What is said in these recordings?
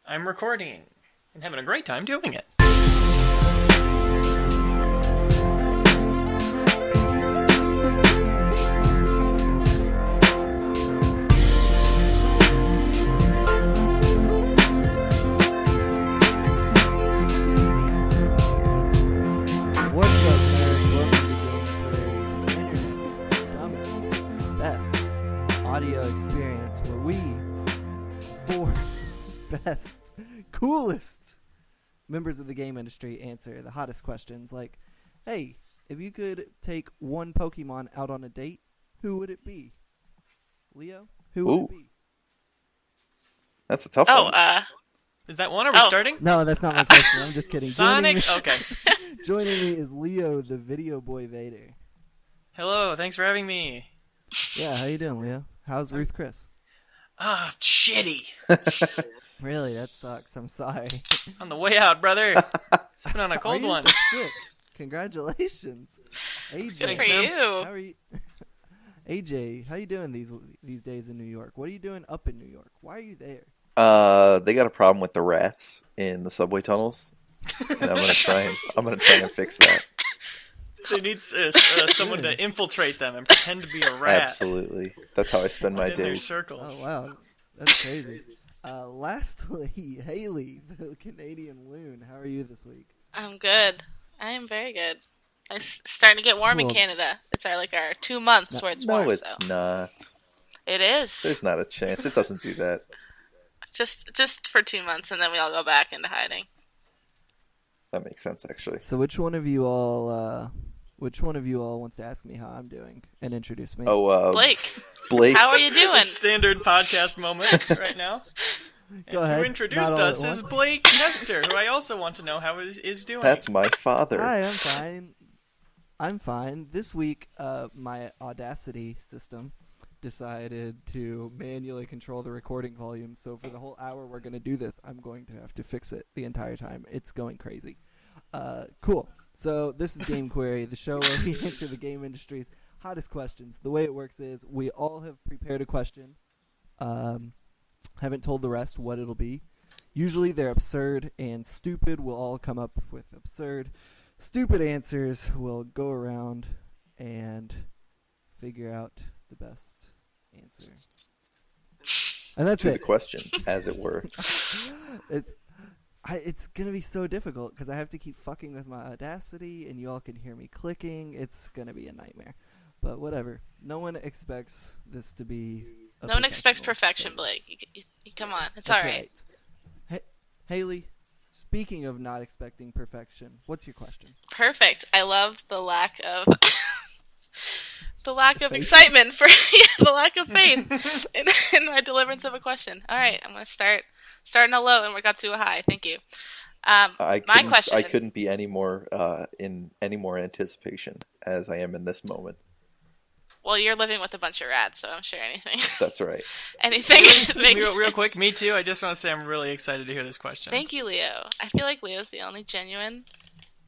I'm recording and having a great time doing it. What's up, nerds? Welcome to Game Query, the internet's dumbest, best audio experience, where we, four best, coolest members of the game industry, answer the hottest questions like, hey, if you could take one Pokemon out on a date, who would it be? Leo, who would it be? That's a tough one. Is that one? Are we starting? No, that's not my question. I'm just kidding. Sonic? Okay. Joining me is Leo, the Video Boy Vader. Hello, thanks for having me. Yeah, how you doing, Leo? How's Ruth Chris? Shitty. Really, that sucks. I'm sorry. On the way out, brother. Sipping on a cold Are you? one. That's sick. Congratulations, AJ. Good for man. you. How are you? AJ, how you doing these days in New York? What are you doing up in New York? Why are you there? They got a problem with the rats in the subway tunnels, and I'm gonna try and fix that. They need someone to infiltrate them and pretend to be a rat. Absolutely, that's how I spend my In their days. circles. Oh wow, that's crazy. Lastly, Haley, the Canadian loon. How are you this week? I'm good. I am very good. It's starting to get warm in Cool. Canada. It's our 2 months where it's warm. No, it's so. not. It is. There's not a chance. It doesn't do that. Just for 2 months, and then we all go back into hiding. That makes sense, actually. So which one of you all wants to ask me how I'm doing and introduce me? Oh, Blake, how are you The doing? standard podcast moment right now. Go And ahead. who introduced Not all us at is once. Blake Hester, who I also want to know how is doing. That's my father. Hi, I'm fine. I'm fine. This week, my Audacity system decided to manually control the recording volume. So for the whole hour we're going to do this, I'm going to have to fix it the entire time. It's going crazy. Cool. So this is Game Query, the show where we answer the game industry's hottest questions. The way it works is we all have prepared a question. Haven't told the rest what it'll be. Usually they're absurd and stupid. We'll all come up with absurd, stupid answers. We'll go around and figure out the best answer. And that's To it. the question, as it were. It's going to be so difficult because I have to keep fucking with my Audacity and you all can hear me clicking. It's going to be a nightmare. But whatever. No one expects this to be a No one expects professional perfection, service. Blake. You come on. It's That's all right. Haley, speaking of not expecting perfection, what's your question? Perfect. I love the lack of Faith? excitement for the lack of faith in my deliverance of a question. All right, I'm going to start on a low and work up to a high. Thank you. My question. I couldn't be any more in any more anticipation as I am in this moment. Well, you're living with a bunch of rats, so I'm sure anything. That's right. anything. Real quick, me too. I just want to say I'm really excited to hear this question. Thank you, Leo. I feel like Leo's the only genuine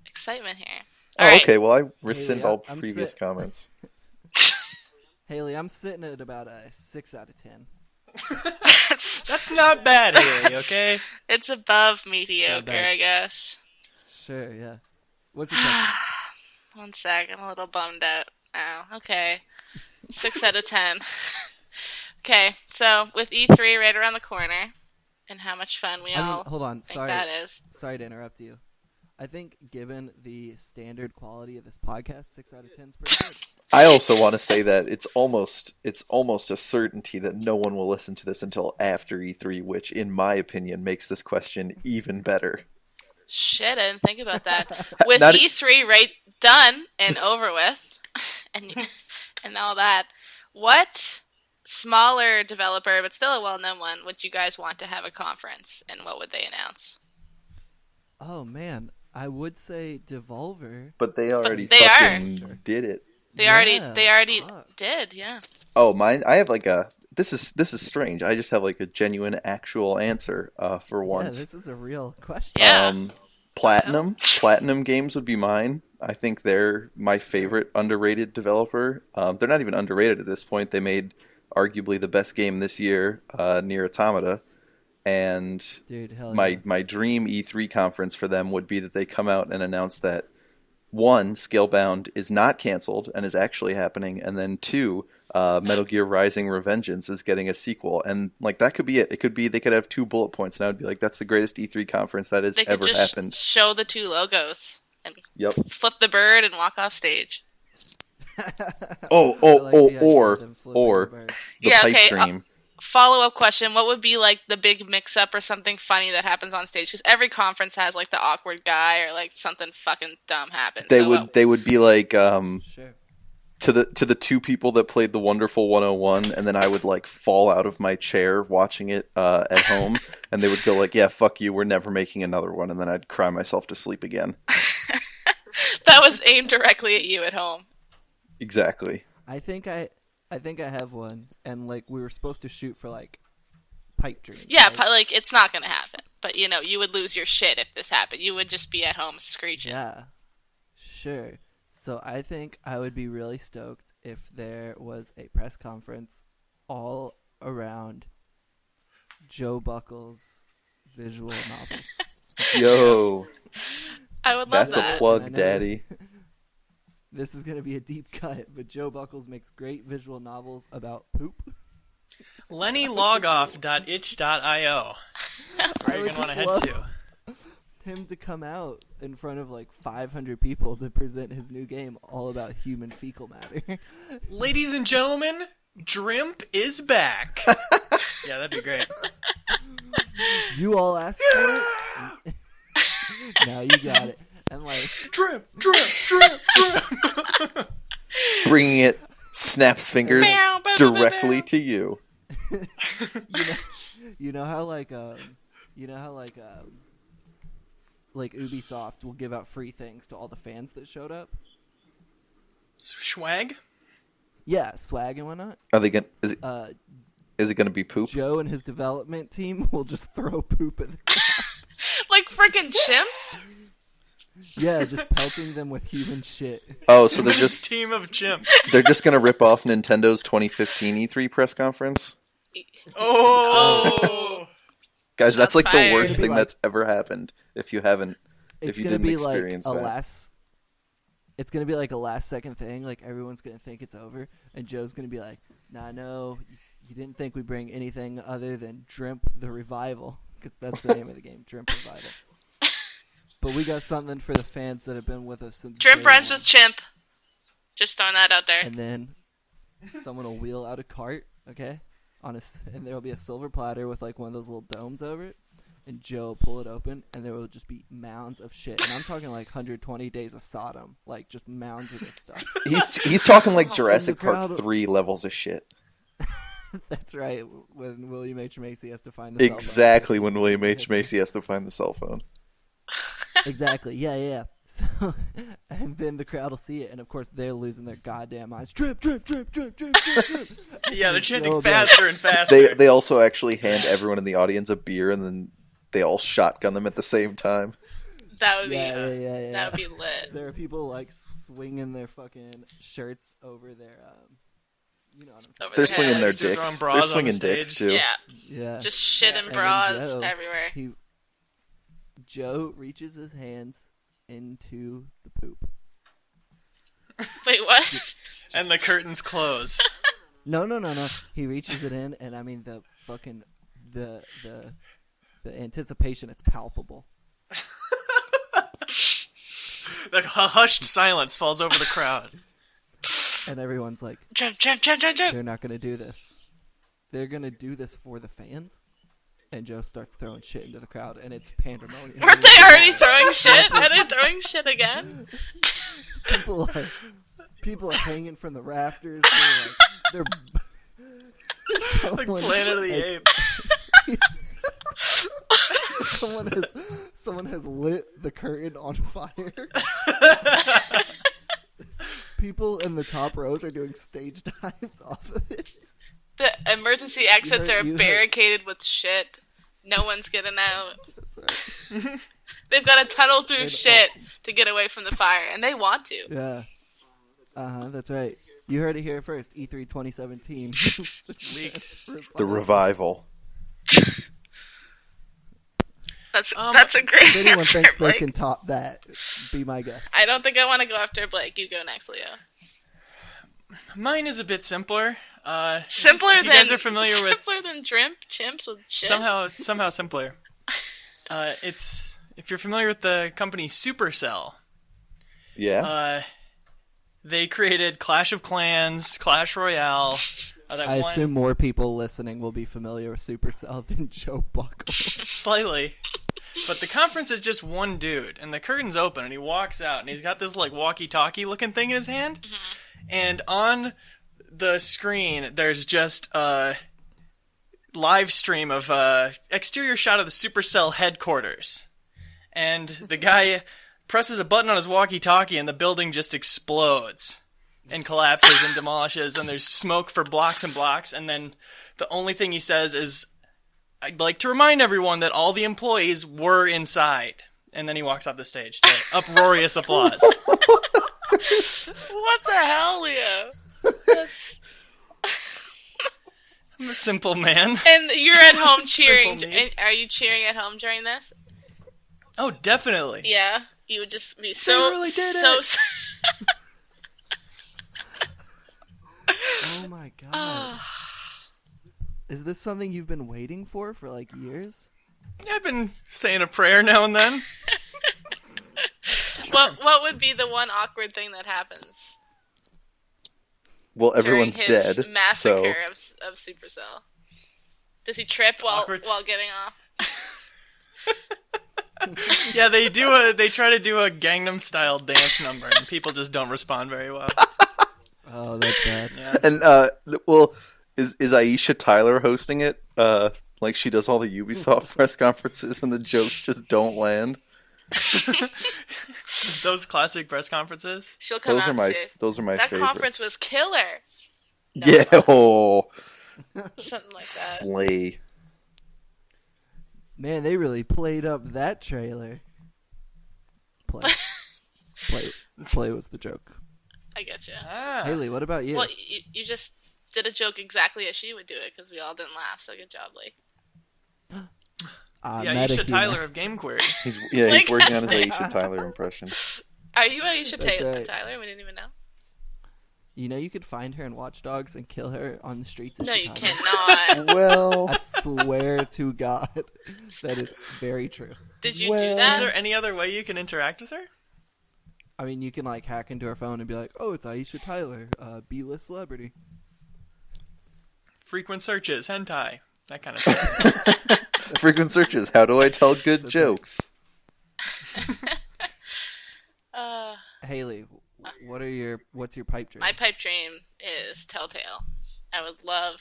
excitement here. Oh, All right. okay. Well, I rescind Haley, all I'm previous sick. comments. Haley, I'm sitting at about a 6 out of 10. That's not bad, Haley, okay? It's above mediocre, bad. I guess. Sure, yeah. What's your question? 1 sec, I'm a little bummed out. Oh, okay. 6 out of 10. Okay, so with E3 right around the corner, and how much fun we all Hold on. think Sorry. that is. Sorry to interrupt you. I think given the standard quality of this podcast, 6 out of 10 is pretty good. I also want to say that it's almost a certainty that no one will listen to this until after E3, which, in my opinion, makes this question even better. Shit, I didn't think about that. With Not- E3 right done and over with, and all that, what smaller developer, but still a well-known one, would you guys want to have a conference, and what would they announce? Oh, man. I would say Devolver. But they already they fucking are. did it. They already fuck. did, yeah. Oh, mine. I have this is strange. I just have a genuine, actual answer for Yeah, once. this is a real question. Yeah. Platinum Games would be mine. I think they're my favorite underrated developer. They're not even underrated at this point. They made arguably the best game this year, Nier Automata. And Dude, hell my dream E3 conference for them would be that they come out and announce that, one, Scalebound is not canceled and is actually happening, and then two, Metal Gear Rising: Revengeance is getting a sequel, and like that could be it. It could be they could have 2 bullet points, and I would be like, that's the greatest E3 conference that has They could ever just happened. show the 2 logos and Yep. flip the bird and walk off stage. Or the Yeah, pipe okay, dream. Follow-up question: what would be like the big mix-up or something funny that happens on stage? Because every conference has like the awkward guy or like something fucking dumb happens. They would be like Sure. to the 2 people that played the Wonderful 101, and then I would like fall out of my chair watching it at home, and they would go like, "Yeah, fuck you, we're never making another one," and then I'd cry myself to sleep again. That was aimed directly at you at home. Exactly. I think I have one, and like we were supposed to shoot for like pipe dreams. Yeah, right? but like it's not gonna happen. But you know, you would lose your shit if this happened. You would just be at home screeching. Yeah, sure. So I think I would be really stoked if there was a press conference all around Joe Buckle's visual novels. Yo, I would love that's that. a plug, I know. daddy. This is going to be a deep cut, but Joe Buckles makes great visual novels about poop. LennyLogoff.itch.io. That's where I you're would going to want love to head to. him to come out in front of like 500 people to present his new game all about human fecal matter. Ladies and gentlemen, Drimp is back. Yeah, that'd be great. You all asked for it. Now you got it. And like Drimp. Bringing it, snaps fingers directly to you. you know how like Ubisoft will give out free things to all the fans that showed up. Swag? Yeah, swag and whatnot. Are they gonna? Is it gonna be poop? Joe and his development team will just throw poop at the crowd. Like freaking chimps. Yeah, just pelting them with human shit. Oh, so they're This just team of chimps. they're just gonna rip off Nintendo's 2015 E3 press conference. Oh! Guys, that's like That's the fire. worst thing that's ever happened. If you haven't, It's if you gonna didn't be like experience a that. last. It's gonna be like a last second thing. Like everyone's gonna think it's over, and Joe's gonna be like, "Nah, no, you didn't think we bring anything other than Drimp the Revival, because that's the name of the game, Drimp Revival." But we got something for the fans that have been with us since. Drimp day rhymes one. with chimp. Just throwing that out there. And then someone will wheel out a cart, okay, and there will be a silver platter with like one of those little domes over it. And Joe will pull it open, and there will just be mounds of shit. And I'm talking like 120 Days of Sodom, like just mounds of this stuff. He's talking like Jurassic crowd- Park 3 levels of shit. That's right. When William H. Macy has to find the cell phone. Exactly when William H. Macy has to find the cell phone. Exactly. Yeah. So, and then the crowd will see it, and of course they're losing their goddamn minds. Drip. Yeah, they're chanting Joe will be like, faster and faster. They also actually hand everyone in the audience a beer, and then they all shotgun them at the same time. That would be Yeah. that would be lit. There are people like swinging their fucking shirts over their, you know what I'm talking Over They're their swinging their heads. They're throwing dicks. bras They're on the swinging stage. dicks too. Yeah, Yeah. just shit Yeah. and And bras Joe- everywhere. Joe reaches his hands into the poop. Wait, what? And the curtains close. No. He reaches it in, and I mean the fucking the anticipation. It's palpable. The hushed silence falls over the crowd. And everyone's like, Jump. they're not going to do this. They're going to do this for the fans. And Joe starts throwing shit into the crowd, and it's pandemonium. Weren't they already throwing shit? Are they throwing shit again? People are hanging from the rafters. They're Like Planet of the Apes. someone has lit the curtain on fire. People in the top rows are doing stage dives off of it. The emergency exits are you heard- barricaded with shit. No one's getting out. That's right. They've got to tunnel through And- shit to get away from the fire, and they want to. Yeah. That's right. You heard it here first. E3 2017. Leaked. The revival. That's a great If anyone answer, thinks they Blake. can top that, be my guest. I don't think I want to go after Blake. You go next, Leo. Mine is a bit simpler. Simpler if you than guys are familiar with simpler than chimps with shit. somehow simpler. It's if you're familiar with the company Supercell. Yeah. They created Clash of Clans, Clash Royale. I assume more people listening will be familiar with Supercell than Joe Buckle. Slightly. But the conference is just one dude, and the curtain's open, and he walks out, and he's got this like walkie-talkie looking thing in his hand, and on the screen there's just a live stream of exterior shot of the Supercell headquarters, and the guy presses a button on his walkie-talkie, and the building just explodes and collapses and demolishes, and there's smoke for blocks and blocks, and then the only thing he says is, "I'd like to remind everyone that all the employees were inside." And then he walks off the stage to uproarious applause. What the hell, Leo? I'm a simple man. And you're at home cheering. Simple needs. Are you cheering at home during this? Oh, definitely. Yeah, you would just be so really did so. it. Oh my god. Is this something you've been waiting for like years? I've been saying a prayer now and then. What would be the one awkward thing that happens Well, everyone's during his dead. So massacre of Supercell? Does he trip while Awkward. getting off? Yeah, they try to do a Gangnam Style dance number, and people just don't respond very well. Oh, that's bad. Yeah. and well, is Aisha Tyler hosting it? Like she does all the Ubisoft press conferences, and the jokes just don't land. Those classic press conferences. She'll come out and say, those are my that favorites. conference was killer. No, Yeah, oh, something like that. slay. Man, they really played up that trailer. Play was the joke. I get you. Ah. Haley, what about you? Well, you just did a joke exactly as she would do it because we all didn't laugh. So good job, Blake. The meta Aisha humor. Tyler of Game Query. He's Like, working on his that's- Aisha Tyler impression. Are you Aisha That's Tyler? right. Tyler? We didn't even know. You know you could find her in Watch Dogs and kill her on the streets of No, you Chicago. cannot. Well, I swear to God, that is very true. Did you Well- do Is that? there any other way you can interact with her? I mean, you can like hack into her phone and be like, "Oh, it's Aisha Tyler, B-list celebrity." Frequent searches, hentai, that kind of stuff. frequent searches. How do I tell good jokes? Haley, what's your pipe dream? My pipe dream is Telltale. I would love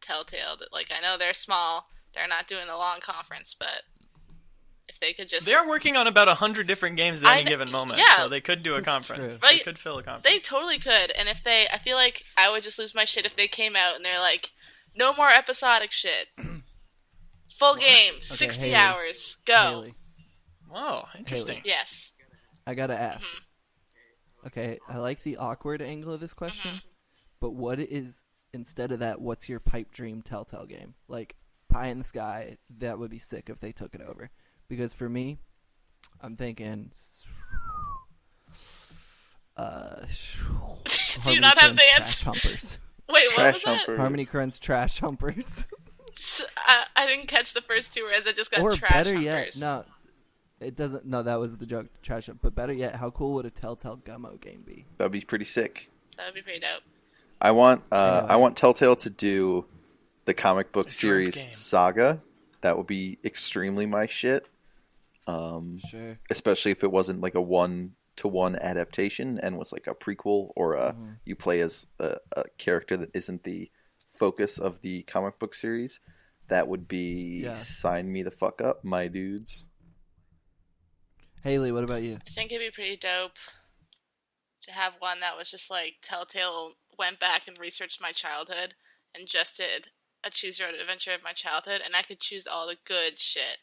Telltale. Like, I know they're small. They're not doing the long conference, but if they could just... They are working on about 100 different games at any given moment, yeah. so they could do a That's conference. true. They Right. could fill a conference. They totally could. And if they... I feel like I would just lose my shit if they came out and they're like, no more episodic shit. Full game, 60 Haley. hours. Go. Haley, Whoa, interesting. Yes. I gotta ask. Okay, I like the awkward angle of this question, but what is, instead of that, what's your pipe dream Telltale game? Like, Pie in the Sky, that would be sick if they took it over. Because for me, I'm thinking... Do you not have the Trash answer? Humpers. Wait, what Trash was that? humper. Harmony Korine Trash Humpers. I didn't catch the first two words. I just got Or trash better humpers. yet, no, it doesn't. No, that was the joke. Trash Hump. But better yet, how cool would a Telltale Gummo game be? That'd be pretty sick. That would be pretty dope. I want Anyway. I want Telltale to do the comic book A drunk series game. Saga. That would be extremely my shit. Sure. Especially if it wasn't like a 1-to-1 adaptation and was like a prequel or you play as a character that isn't the focus of the comic book series. That would be sign me the fuck up, my dudes. Haley, what about you? I think it'd be pretty dope to have one that was just like Telltale went back and researched my childhood and just did a choose your own adventure of my childhood, and I could choose all the good shit,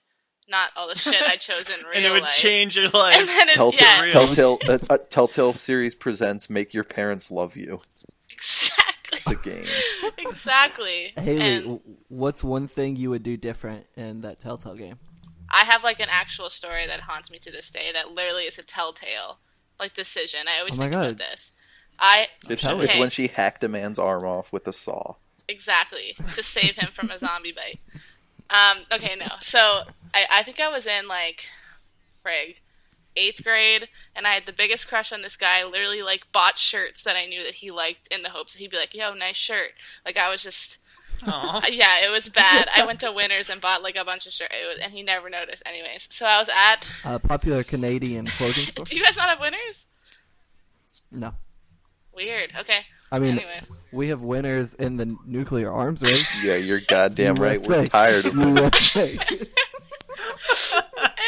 not all the shit I chose in real And it would life. change your life. And then Telltale, real. Telltale series presents Make Your Parents Love You, Exactly. the game. Exactly. Haley, And what's one thing you would do different in that Telltale game? I have like an actual story that haunts me to this day that literally is a telltale like decision. I always Oh my think God. about this. It's when she hacked a man's arm off with a saw. Exactly, to save him from a zombie bite. Okay, no. So I think I was in like 8th grade, and I had the biggest crush on this guy. I literally like bought shirts that I knew that he liked in the hopes that he'd be like, "Yo, nice shirt." Like I was just, yeah, it was bad. I went to Winners and bought like a bunch of shirts, and he never noticed. Anyways, so I was at A popular Canadian clothing store. Do you guys not have Winners? No. Weird. Okay. I mean, Anyway. we have winners in the nuclear arms race. Yeah, you're goddamn right. USA. We're tired of it. USA.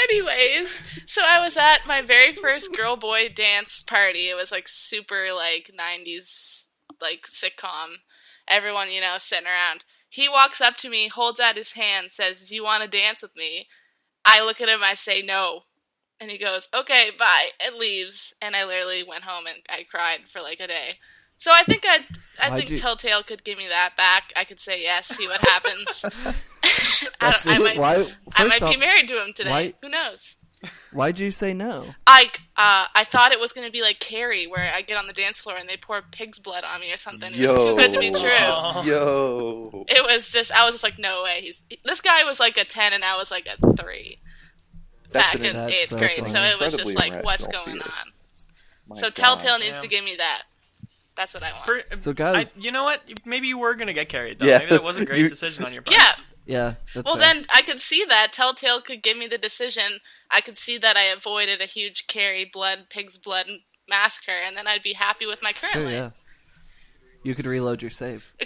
Anyways, so I was at my very first girl-boy dance party. It was like super like 90s like sitcom. Everyone, sitting around. He walks up to me, holds out his hand, says, "Do you want to dance with me?" I look at him, I say no. And he goes, "Okay, bye," and leaves. And I literally went home and I cried for like a day. So I think Telltale could give me that back. I could say yes, see what happens. I might be married to him today. Why? Who knows? Why'd you say no? I thought it was going to be like Carrie, where I get on the dance floor and they pour pig's blood on me or something. It was too good to be true. Yo. It was I was just like, no way. This guy was like a 10 and I was like a 3 back in 8th grade. funny. So it was just like, Incredibly what's irrational going fear. on? My So God. Telltale needs Yeah. to give me that. That's what I want. So, guys, you know what? Maybe you were gonna get carried though. Yeah. Maybe that was a great decision on your part. Yeah. yeah, that's Well, fair. then I could see that. Telltale could give me the decision. I could see that I avoided a huge pig's blood massacre, and then I'd be happy with my current Sure, life. yeah. You could reload your save. I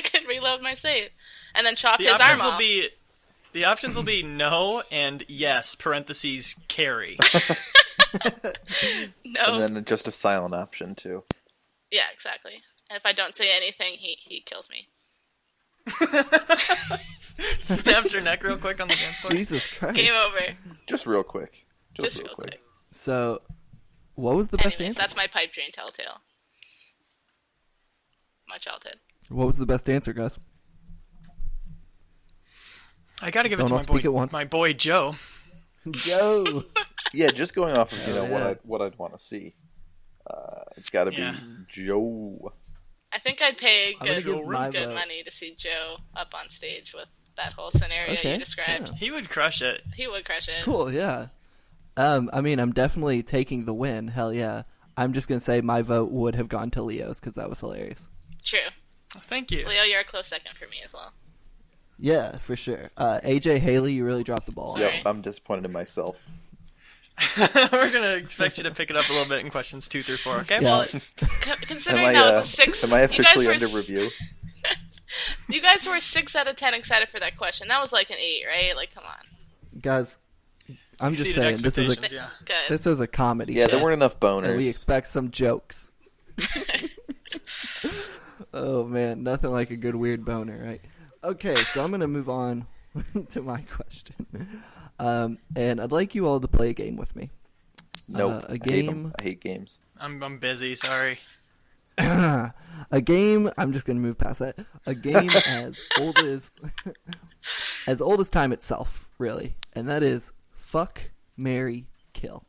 could reload my save, and then chop The his arm options off. will be no and yes (parentheses carry). No. And then just a silent option, too. Yeah, exactly. And if I don't say anything, he kills me. Snaps your neck real quick on the dance floor. Jesus Christ. Game over. Just real quick. Just real quick. So, what was the best Anyways, answer? that's my pipe dream Telltale. My childhood. What was the best answer, guys? I gotta give Don't it all to speak at once. my boy Joe. Joe! Yeah, just going off of Yeah. what I'd want to see. It's got to be Yeah. Joe. I think I'd pay I'm gonna good give my vote. money to see Joe up on stage with that whole scenario Okay, you described. yeah. He would crush it. He would crush it. Cool, yeah. I mean, I'm definitely taking the win. Hell yeah. I'm just going to say my vote would have gone to Leo's because that was hilarious. True. Thank you. Leo, you're a close second for me as well. Yeah, for sure. AJ Haley, you really dropped the ball. Sorry. Yep, I'm disappointed in myself. We're gonna expect you to pick it up a little bit in questions 2 through 4. Okay. Yeah. Considering Am I, that was a 6, am I officially you guys under were, review? You guys were 6 out of 10 excited for that question. That was like an 8, right? Like, come on. Guys, I'm just Exceeded saying, this is expectations. Yeah. Good. this is a comedy Yeah, show. there weren't enough So we boners. expect some jokes. Oh man, nothing like a good weird boner, right? Okay, so I'm gonna move on to my question, and I'd like you all to play a game with me. Nope. a I hate 'em. game. I hate games. I'm busy. Sorry. A game. I'm just gonna move past that. A game as old as time itself, really, and that is fuck, marry, kill.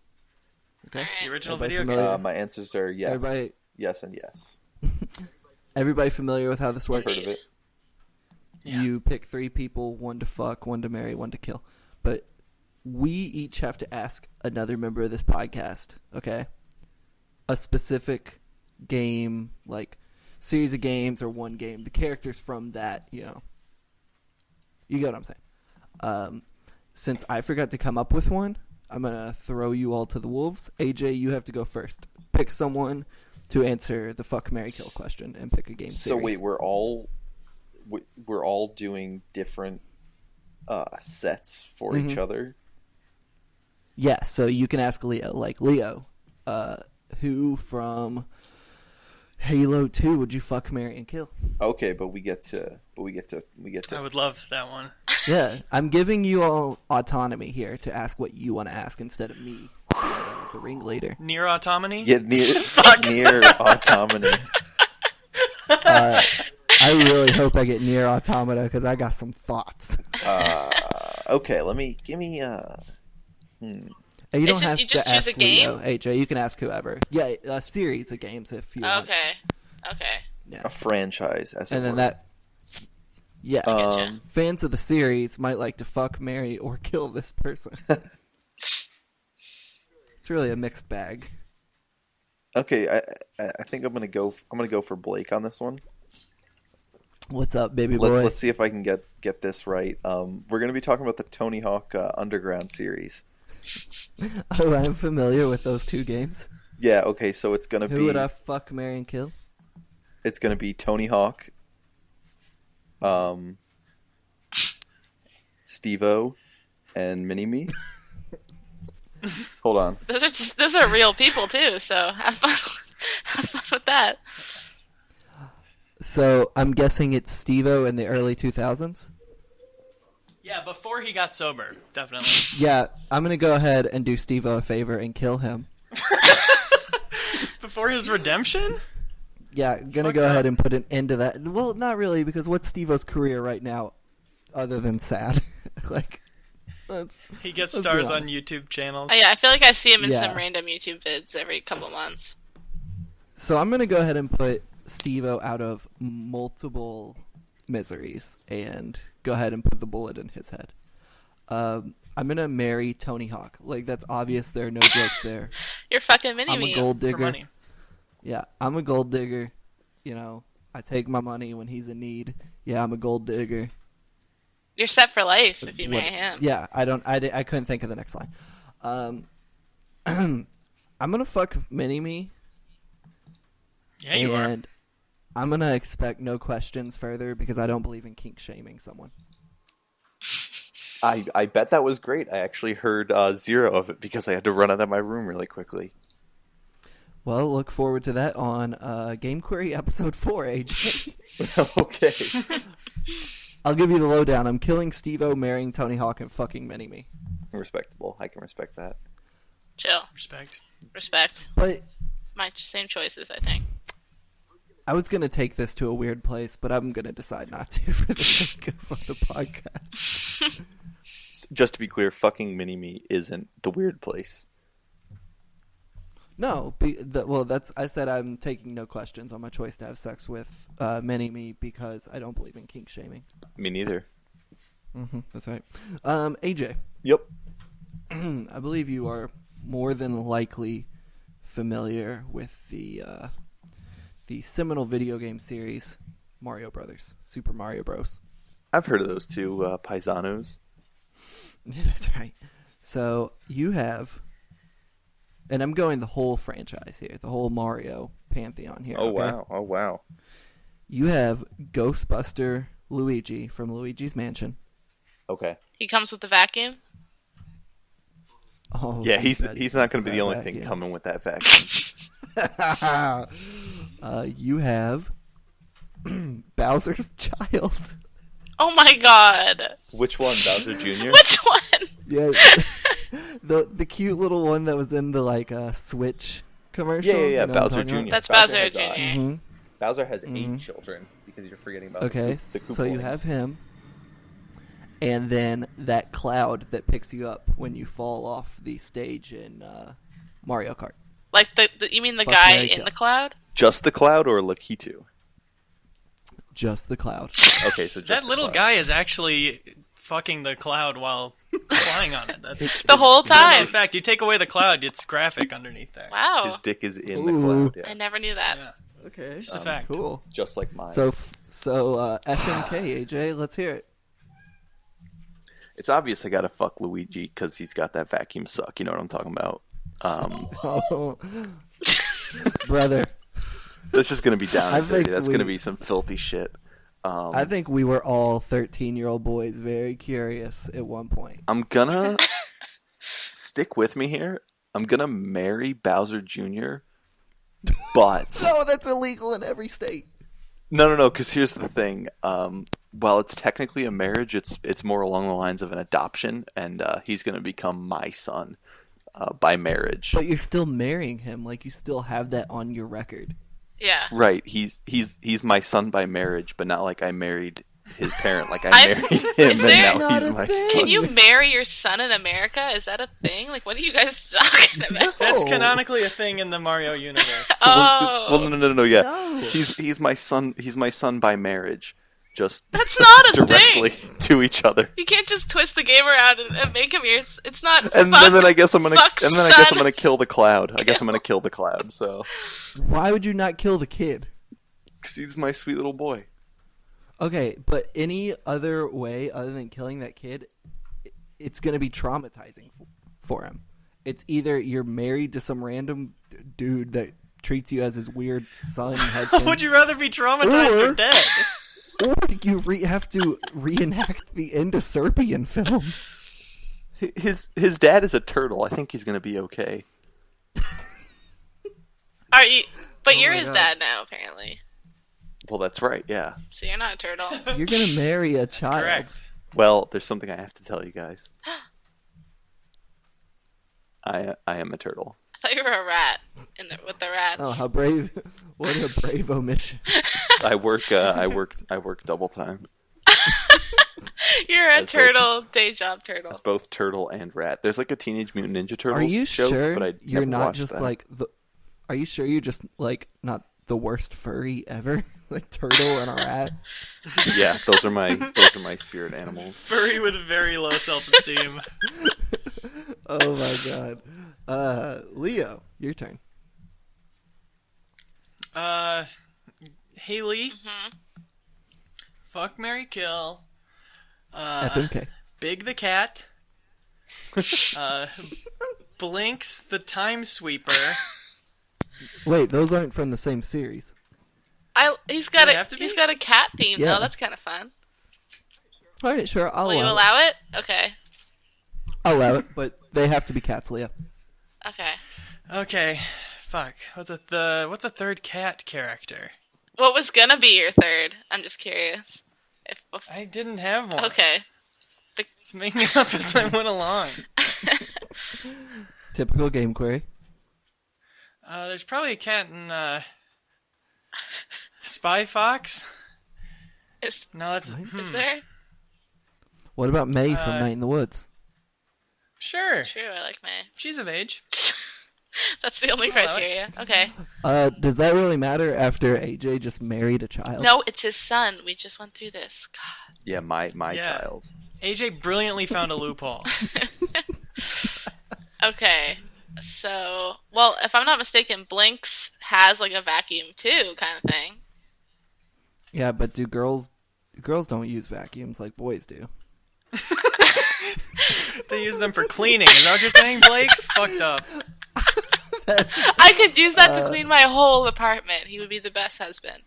Okay. Alright. The original Everybody video familiar? game. My answers are yes, Everybody- yes, and yes. Everybody familiar with how this works? Heard of it? Yeah. You pick 3 people, 1 to fuck, 1 to marry, 1 to kill. But we each have to ask another member of this podcast, okay? A specific game, like series of games or one game. The characters from that, you know. You get what I'm saying. Since I forgot to come up with one, I'm going to throw you all to the wolves. AJ, you have to go first. Pick someone to answer the fuck, marry, kill question and pick a game series. So wait, we're all doing different sets for each other. Yeah, so you can ask Leo, like, Leo, who from Halo 2 would you fuck, marry, and kill? Okay, but we get to. I would love that one. Yeah, I'm giving you all autonomy here to ask what you want to ask instead of me, the ringleader. Near autonomy. Get near autonomy. I really hope I get near automata because I got some thoughts. Okay, give me. You It's don't just- have you to just choose ask a game? Leo, AJ. You can ask whoever. Yeah, a series of games if you want. Okay. Yeah. A franchise, as And it then were. that. Yeah. Getcha. Fans of the series might like to fuck, marry, or kill this person. It's really a mixed bag. Okay, I think I'm gonna go for Blake on this one. What's up, baby boy? Let's see if I can get this right. We're gonna be talking about the Tony Hawk Underground series. Oh, I'm familiar with those two games. Yeah. Okay. So it's gonna Who would I fuck, marry, and kill? It's gonna be Tony Hawk, Steve-O, and Mini-Me. Hold on. Those are real people too. So have fun with that. So I'm guessing it's Steve-O in the early 2000s. Yeah, before he got sober, definitely. Yeah, I'm gonna go ahead and do Steve-O a favor and kill him. Before his redemption? Yeah, gonna Fucked go up. ahead and put an end to that. Well, not really, because what's Steve-O's career right now, other than sad? Like, He gets Let's be stars on honest. YouTube channels. Oh, yeah, I feel like I see him in Yeah. some random YouTube vids every couple months. so I'm gonna go ahead and put Steve-O out of multiple miseries and go ahead and put the bullet in his head. I'm gonna marry Tony Hawk. Like, that's obvious. There are no jokes there. You're fucking mini I'm a me. gold For digger. money. Yeah, I'm a gold digger. You know, I take my money when he's in need. Yeah, I'm a gold digger. You're set for life if you What- marry him. Yeah, I couldn't think of the next line. I'm gonna fuck Mini-Me, Yeah, you are. and I'm gonna expect no questions further because I don't believe in kink shaming someone. I bet that was great. I actually heard zero of it because I had to run out of my room really quickly. Well, look forward to that on Game Query episode 4, AJ. Okay. I'll give you the lowdown. I'm killing Steve-O, marrying Tony Hawk, and fucking Mini-Me. Respectable. I can respect that. Chill. Respect. Respect. But My same choices, I think. I was gonna take this to a weird place, but I'm gonna decide not to for the sake of the podcast. Just to be clear, fucking Mini-Me isn't the weird place. No, I said I'm taking no questions on my choice to have sex with Mini-Me because I don't believe in kink shaming. Me neither. That's right. AJ, Yep. I believe you are more than likely familiar with the seminal video game series Mario Brothers, Super Mario Bros. I've heard of those two paisanos. That's right. So you have, and I'm going the whole franchise here, the whole Mario pantheon here. Oh, okay? wow. Oh, wow. You have Ghostbuster Luigi from Luigi's Mansion. Okay. He comes with the vacuum. Oh, Yeah, thank he's God he not comes going to be with the only that thing vacuum. coming with that vacuum. You have Bowser's child. Oh my god. Which one, Bowser Jr.? Which one? Yeah, the cute little one that was in the Switch commercial. Yeah, you know what I'm Bowser talking about? Jr. That's Bowser Bowser has, Jr. Mhm. Bowser has Mhm. 8 children because you're forgetting about Okay, the so you Koopalings. have him, and then that cloud that picks you up when you fall off the stage in Mario Kart. Like you mean the Fuck, guy Mary in kill. the cloud? Just the cloud or Lakitu? Just the cloud. Okay, so just That the little cloud. guy is actually fucking the cloud while flying on it. That's The whole In time. fact, you take away the cloud, it's graphic underneath there. Wow. His dick is in the Ooh. cloud. Yeah. I never knew that. Yeah. Okay, Just a fact. cool. Just like mine. So FMK AJ, let's hear it. It's obvious I gotta fuck Luigi because he's got that vacuum suck. You know what I'm talking about? Oh, brother, That's just gonna be down I and dirty. think That's we- gonna be some filthy shit. I think we were all 13-year-old boys very curious at one point. I'm gonna stick with me here. I'm gonna marry Bowser Jr. But No, that's illegal in every state. no. Because here's the thing. While it's technically a marriage, it's more along the lines of an adoption, and he's gonna become my son by marriage. But you're still marrying him, like you still have that on your record. Yeah. Right. He's my son by marriage, but not like I married his parent. Like, I I'm- married him, is and there- now he's my son. Can you marry your son in America? Is that a thing? Like, what are you guys talking about? That's Oh. canonically a thing in the Mario universe. Oh, Well, no, yeah. No. He's my son. He's my son by marriage. Just that's not a directly thing. to each other. You can't just twist the game around and make him your. It's not. And fuck, then I guess I'm gonna. fuck And then I guess I'm son. gonna kill the cloud. I guess I'm gonna kill the cloud. So, Why would you not kill the kid? because he's my sweet little boy. Okay, but any other way other than killing that kid, it's going to be traumatizing for him. It's either you're married to some random dude that treats you as his weird son, Would you rather be traumatized or Or- dead? or you have to reenact the end of Serbian film. His dad is a turtle. I think he's gonna be okay. Are you? But Oh you're my his God. dad now, apparently. Well, that's right. Yeah. So you're not a turtle. You're going to marry a child. Correct. Well, there's something I have to tell you guys. I am a turtle. I thought you were a rat with the rats. Oh, how brave. What a brave omission. I work double time. You're a As both- turtle, day job turtle. It's both turtle and rat. There's like a Teenage Mutant Ninja Turtles Are you show, sure but I you're never not watched just that. like the... Are you sure you're just like not the worst furry ever? Like turtle and a rat? Yeah, those are my spirit animals. Furry with very low self-esteem. Oh my god. Leo, your turn. Haley. Mm-hmm. Fuck, marry, kill. FMK. Big the cat. Blinks the time sweeper. Wait, those aren't from the same series. He's got they have to he's be? got a cat theme Yeah. though. That's kind of fun. All right, sure, I'll Will you allow it. allow it? Okay. I'll allow it, but they have to be cats, Leo. Okay. Okay. Fuck. What's a third cat character? What was gonna be your third? I'm just curious. I didn't have one. Okay. It's making it up as I went along. Typical game query. There's probably a cat in Spy Fox. Is No, that's is there? What about May from Night in the Woods? Sure. True. I like May. She's of age. That's the only I'll allow it. criteria. Okay. Does that really matter after AJ just married a child? No, it's his son. We just went through this. God. Yeah, my Yeah. child. AJ brilliantly found a loophole. Okay. So, well, if I'm not mistaken, Blinks has like a vacuum too, kind of thing. Yeah, but do girls don't use vacuums like boys do? They use them for cleaning. Is that what you're saying, Blake? Fucked up. I could use that to clean my whole apartment. He would be the best husband.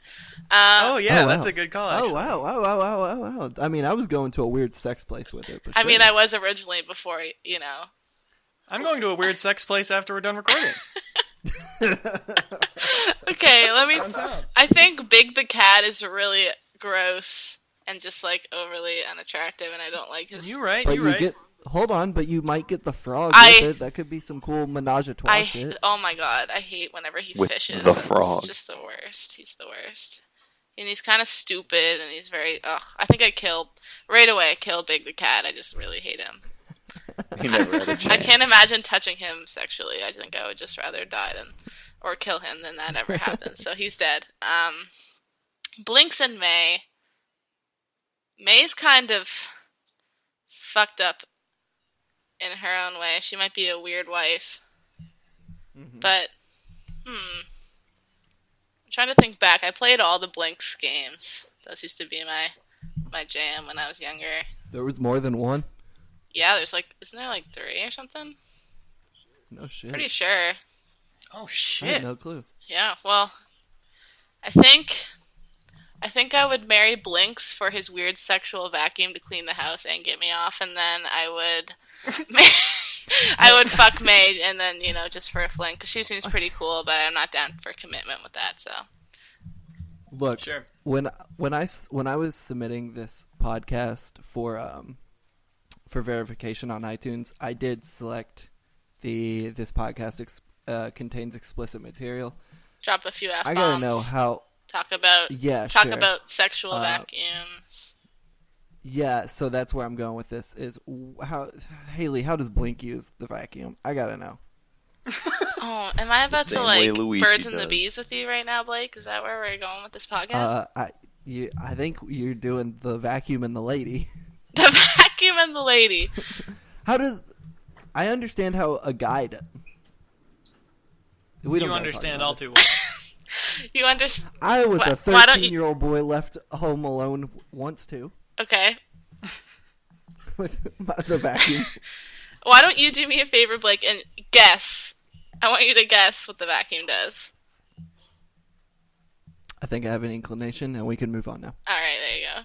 Oh yeah, Oh, that's wow. a good call. Oh Actually. wow. I mean, I was going to a weird sex place with it. But I sure. mean, I was originally before, you know. I'm going to a weird sex place after we're done recording. Okay, let me. Downtown. I think Big the cat is really gross and just like overly unattractive, and I don't like his. You right. But You you right. get. Hold on, but you might get the frog I- with it. That could be some cool menage a trois I shit. oh my god, I hate whenever he With fishes. the frog. It's just the worst. He's the worst. And he's kind of stupid, and he's very. Ugh, I think I killed right away. I killed Big the cat. I just really hate him. He never had a chance. I can't imagine touching him sexually. I think I would just rather die or kill him than that ever happens. So he's dead. Blinks and May. May's kind of fucked up in her own way. She might be a weird wife. But, I'm trying to think back. I played all the Blinks games. Those used to be my jam when I was younger. There was more than one. Yeah, isn't there like 3 or something? No shit. Pretty sure. Oh I had shit. no clue. Yeah, well, I think I would marry Blinks for his weird sexual vacuum to clean the house and get me off, and then I would fuck May, and then just for a fling, because she seems pretty cool, but I'm not down for commitment with that. So Look, Sure. when I was submitting this podcast for verification on iTunes, I did select this podcast contains explicit material. drop a few F-bombs. I gotta know how. Talk about Yeah, talk sure. about sexual vacuums. Yeah, so that's where I'm going with this. Is Haley? How does Blink use the vacuum? I gotta know. Oh, am I about to same way like Luigi birds and the does. bees with you right now, Blake? Is that where we're going with this podcast? I think you're doing the vacuum and the lady. The vacuum and the lady. I understand how a guy does. We don't You gotta understand talk all about too this. well. You understand? I was a Why don't you- 13-year-old boy left home alone once too Okay. with the vacuum. Why don't you do me a favor, Blake, and guess? I want you to guess what the vacuum does. I think I have an inclination, and we can move on now. All right, there you go.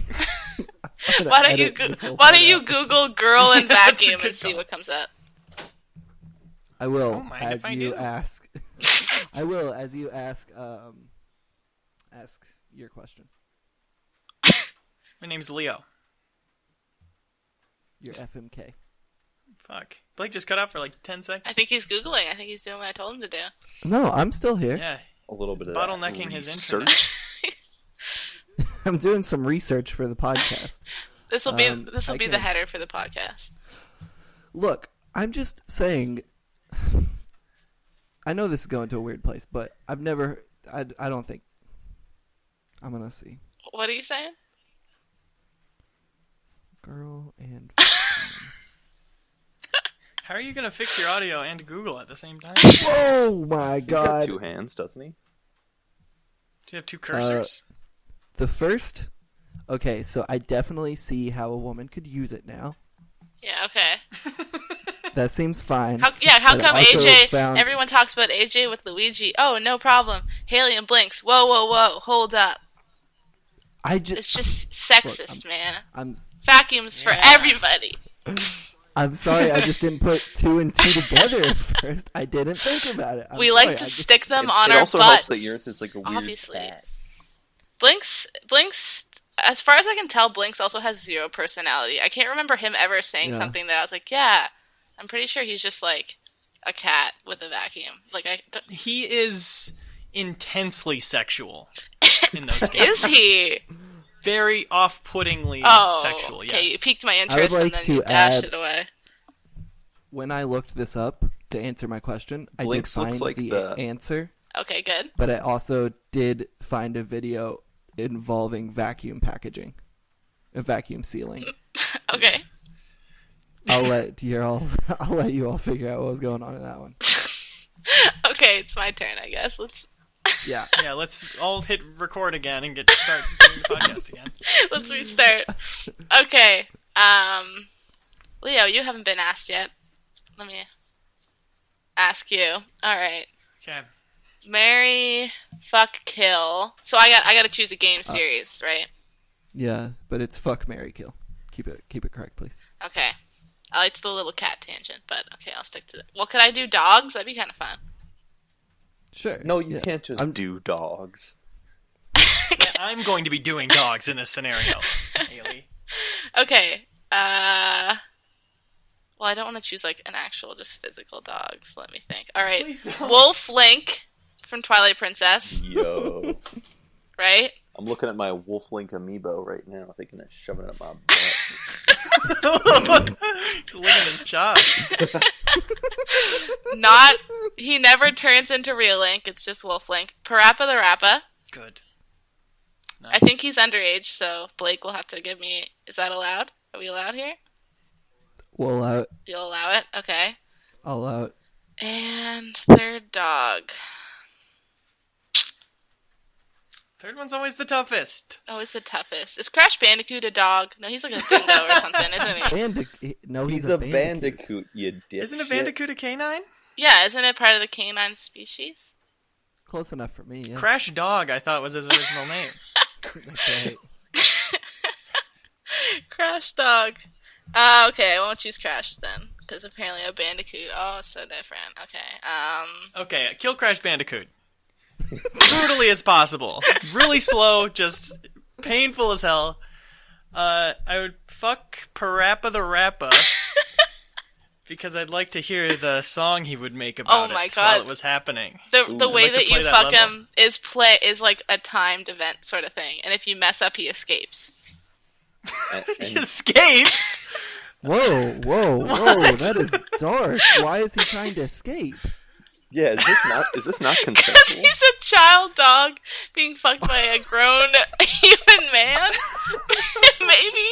I'm gonna Why don't you edit this whole Why part don't you out. Google girl and That's a vacuum good and see call. what comes up? I will, Don't mind as if I you do. ask. I will, as you ask. Ask your question. My name's Leo. Your FMK. Fuck. Blake just cut out for like 10 seconds. I think he's Googling. I think he's doing what I told him to do. No, I'm still here. Yeah. A little It's bit of that bottlenecking his research. internet. I'm doing some research for the podcast. This will be I the can- header for the podcast. Look, I'm just saying. I know this is going to a weird place, but I've never. I don't think. I'm gonna see. What are you saying? Girl and. How are you going to fix your audio and Google at the same time? Oh my He's got god! 2 hands, doesn't he? Do you have 2 cursors? The first. Okay, so I definitely see how a woman could use it now. Yeah. Okay. That seems fine. How But I come also AJ? found- Everyone talks about AJ with Luigi. Oh, no problem. Haley and Blinks. Whoa, whoa, whoa. Hold up. I It's just. just sexist, man. I'm. Vacuums for Yeah. everybody. I'm sorry. I just didn't put 2 and 2 together at first. I didn't think about it. I'm We sorry, like to I just- stick them on it our also butts. helps that yours is like a weird Obviously. cat. Blinks, as far as I can tell, Blinks also has 0 personality. I can't remember him ever saying Yeah. something that I was like, yeah, I'm pretty sure he's just like a cat with a vacuum. Like, He is intensely sexual in those games. is he? Very off-puttingly Oh, sexual, yes. okay, you piqued my interest like and then to you dashed add- it away. When I looked this up to answer my question, I did Blinks looks find like the the- answer, Okay, good. but I also did find a video involving vacuum packaging, a vacuum sealing. Okay. I'll let you all figure out what was going on in that one. Okay, it's my turn, I guess. Yeah. Yeah, let's all hit record again and start doing the podcast again. Let's restart. Okay. Leo, you haven't been asked yet. Let me ask you. All right. Okay. Marry, fuck, kill. So I got to choose a game series, right? Yeah, but it's fuck, marry, kill. Keep it correct, please. Okay. I liked the little cat tangent, but okay, I'll stick to it. Well, could I do dogs? That'd be kind of fun. Sure. No, you yeah. can't just I'm- do dogs. Yeah, I'm going to be doing dogs in this scenario, Haley. Okay. Well, I don't want to choose like an actual just physical dog. So let me think. All right. Please don't. Wolf Link from Twilight Princess, Yo. right? I'm looking at my Wolf Link amiibo right now, thinking of shoving it up my butt. He's licking his chops. He never turns into real Link. It's just Wolf Link. Parappa the Rappa. Good. I think he's underage, so Blake will have to give me. Is that allowed? Are we allowed here? Well, You'll allow it? Okay. I'll allow it. And third dog. Third one's always the toughest. Oh, it's the toughest. Is Crash Bandicoot a dog? No, he's like a dingo or something, isn't he? No, He's a bandicoot, you dipshit. Isn't a bandicoot a canine? Yeah, isn't it part of the canine species? Close enough for me. Yeah. Crash Dog, I thought was his original name. That's right. Crash dog. Okay, I won't choose Crash then, because apparently a bandicoot. Oh, it's so different. Okay. Okay, kill Crash Bandicoot. Brutally as possible. Really slow, just painful as hell. I would fuck Parappa the Rappa. Because I'd like to hear the song he would make about my it God. while it was happening. The way I'd like to that play you that fuck level. him is like a timed event sort of thing, and if you mess up, he escapes. He escapes! Whoa, What? that is dark. Why is he trying to escape? Yeah, is this not consensual? He's a child dog being fucked by a grown human man. Maybe.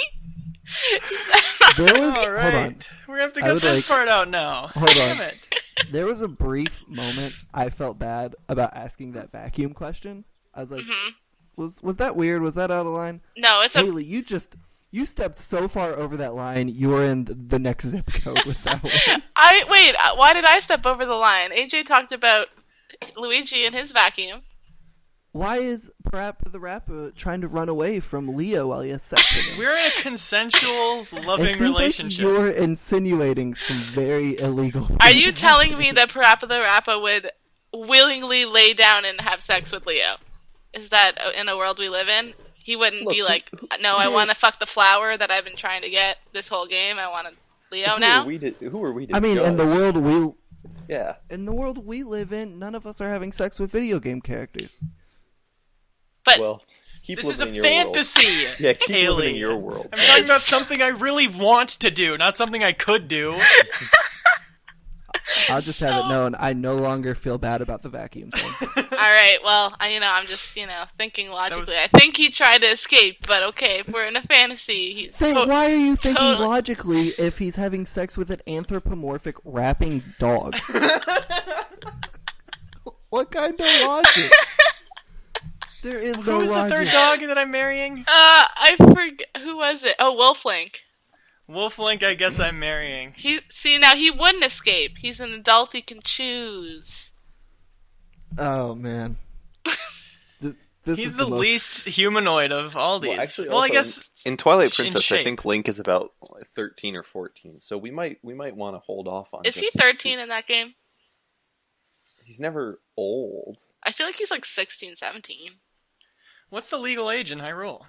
There was All hold on. right. We're going to have to I get would this like- part out now. Hold on. Damn it. There was a brief moment I felt bad about asking that vacuum question. I was like, was that weird? Was that out of line? No, it's a Haley, you stepped so far over that line. You were in the next zip code with that one. Wait, why did I step over the line? AJ talked about Luigi and his vacuum. Why is Parappa the Rapper trying to run away from Leo while he has sex with him? We're in a consensual, loving It seems relationship. like you're insinuating some very illegal things. Are you telling me that Parappa the Rapper would willingly lay down and have sex with Leo? Is that in a world we live in? He wouldn't be like, no, I want to fuck the flower that I've been trying to get this whole game. I want to Leo now. Who are we to I mean, in the judge? world we live in, none of us are having sex with video game characters. But Well, keep This is a living in your fantasy. world. Yeah, keep Haley. living in your world. I'm talking about something I really want to do, not something I could do. I'll just have it known, I no longer feel bad about the vacuum thing. all right, well, I'm just thinking logically. was- I think he tried to escape, but okay, if we're in a fantasy, he's Why are you thinking totally- logically if he's having sex with an anthropomorphic rapping dog? What kind of logic? There is no Who's the logic. third dog that I'm marrying? I forget who was it? Oh, Wolflink. Wolflink, I guess I'm marrying. Now he wouldn't escape. He's an adult. He can choose. Oh man. This He's is the most- least humanoid of all these. Well, actually, I also, guess in Twilight in Princess, I shape. think Link is about 13 or 14. So we might want to hold off on. Is he just 13 in that game? He's never old. I feel like he's like 16, 17. what's the legal age in Hyrule?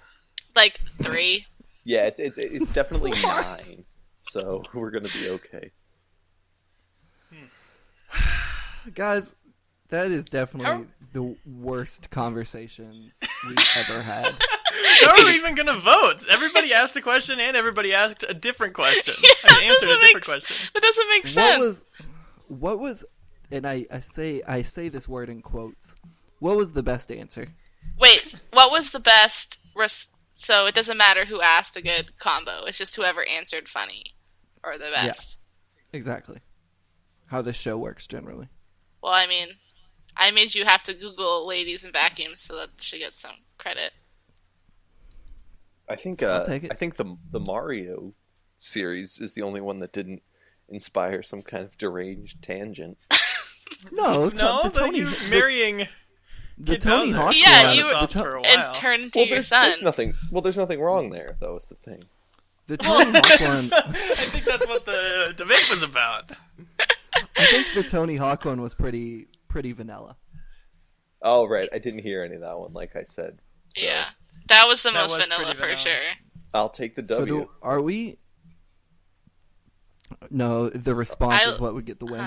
Like 3. Yeah, it's definitely 9. So we're gonna be okay. Guys, that is definitely How- the worst conversations we've ever had. How are we even gonna vote? Everybody asked a question and everybody asked a different question. I answered a different question. That doesn't make sense. What was and I say this word in quotes. What was the best answer? Wait, what was the best? So it doesn't matter who asked a good combo. It's just whoever answered funny or the best. Exactly. How this show works generally. Well, I mean, I made you have to Google ladies and vacuums so that she gets some credit. I think I'll take it. I think the Mario series is the only one that didn't inspire some kind of deranged tangent. No, No, but you're marrying the Kid Tony Bowser. Hawk Yeah, one. you were- off for a And while. turn into Well, your there's son. nothing. Well, there's nothing wrong there, though. Is the thing. The Tony Hawk one. I think that's what the debate was about. I think the Tony Hawk one was pretty vanilla. Oh, right. I didn't hear any of that one. Like I said. So Yeah, that was the That most was vanilla pretty for vanilla. sure. I'll take the W. Are we? No, the response I- is what would get the win.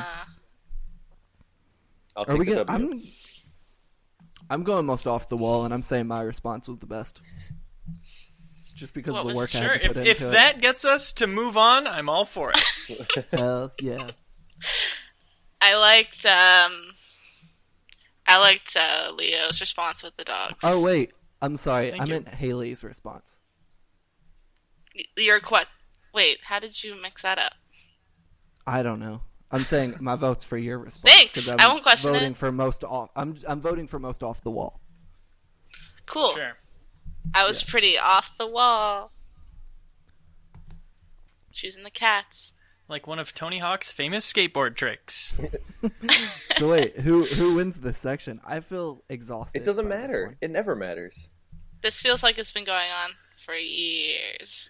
I'll Are take we the gonna? W. I'm going most off the wall, and I'm saying my response was the best. Just because What of the was- work I Sure, had to if put if into that gets us to move on, I'm all for it. it. Hell yeah. I liked Leo's response with the dogs. Oh wait, I'm sorry. Thank I you. meant Haley's response. Your Wait, how did you mix that up? I don't know. I'm saying my vote's for your response. Thanks. 'cause I'm I won't question voting it. for most off. I'm voting for most off the wall. Cool. Sure. I was pretty off the wall. Choosing the cats. Like one of Tony Hawk's famous skateboard tricks. So wait, who wins this section? I feel exhausted. It doesn't by this matter. one. It never matters. This feels like it's been going on for years.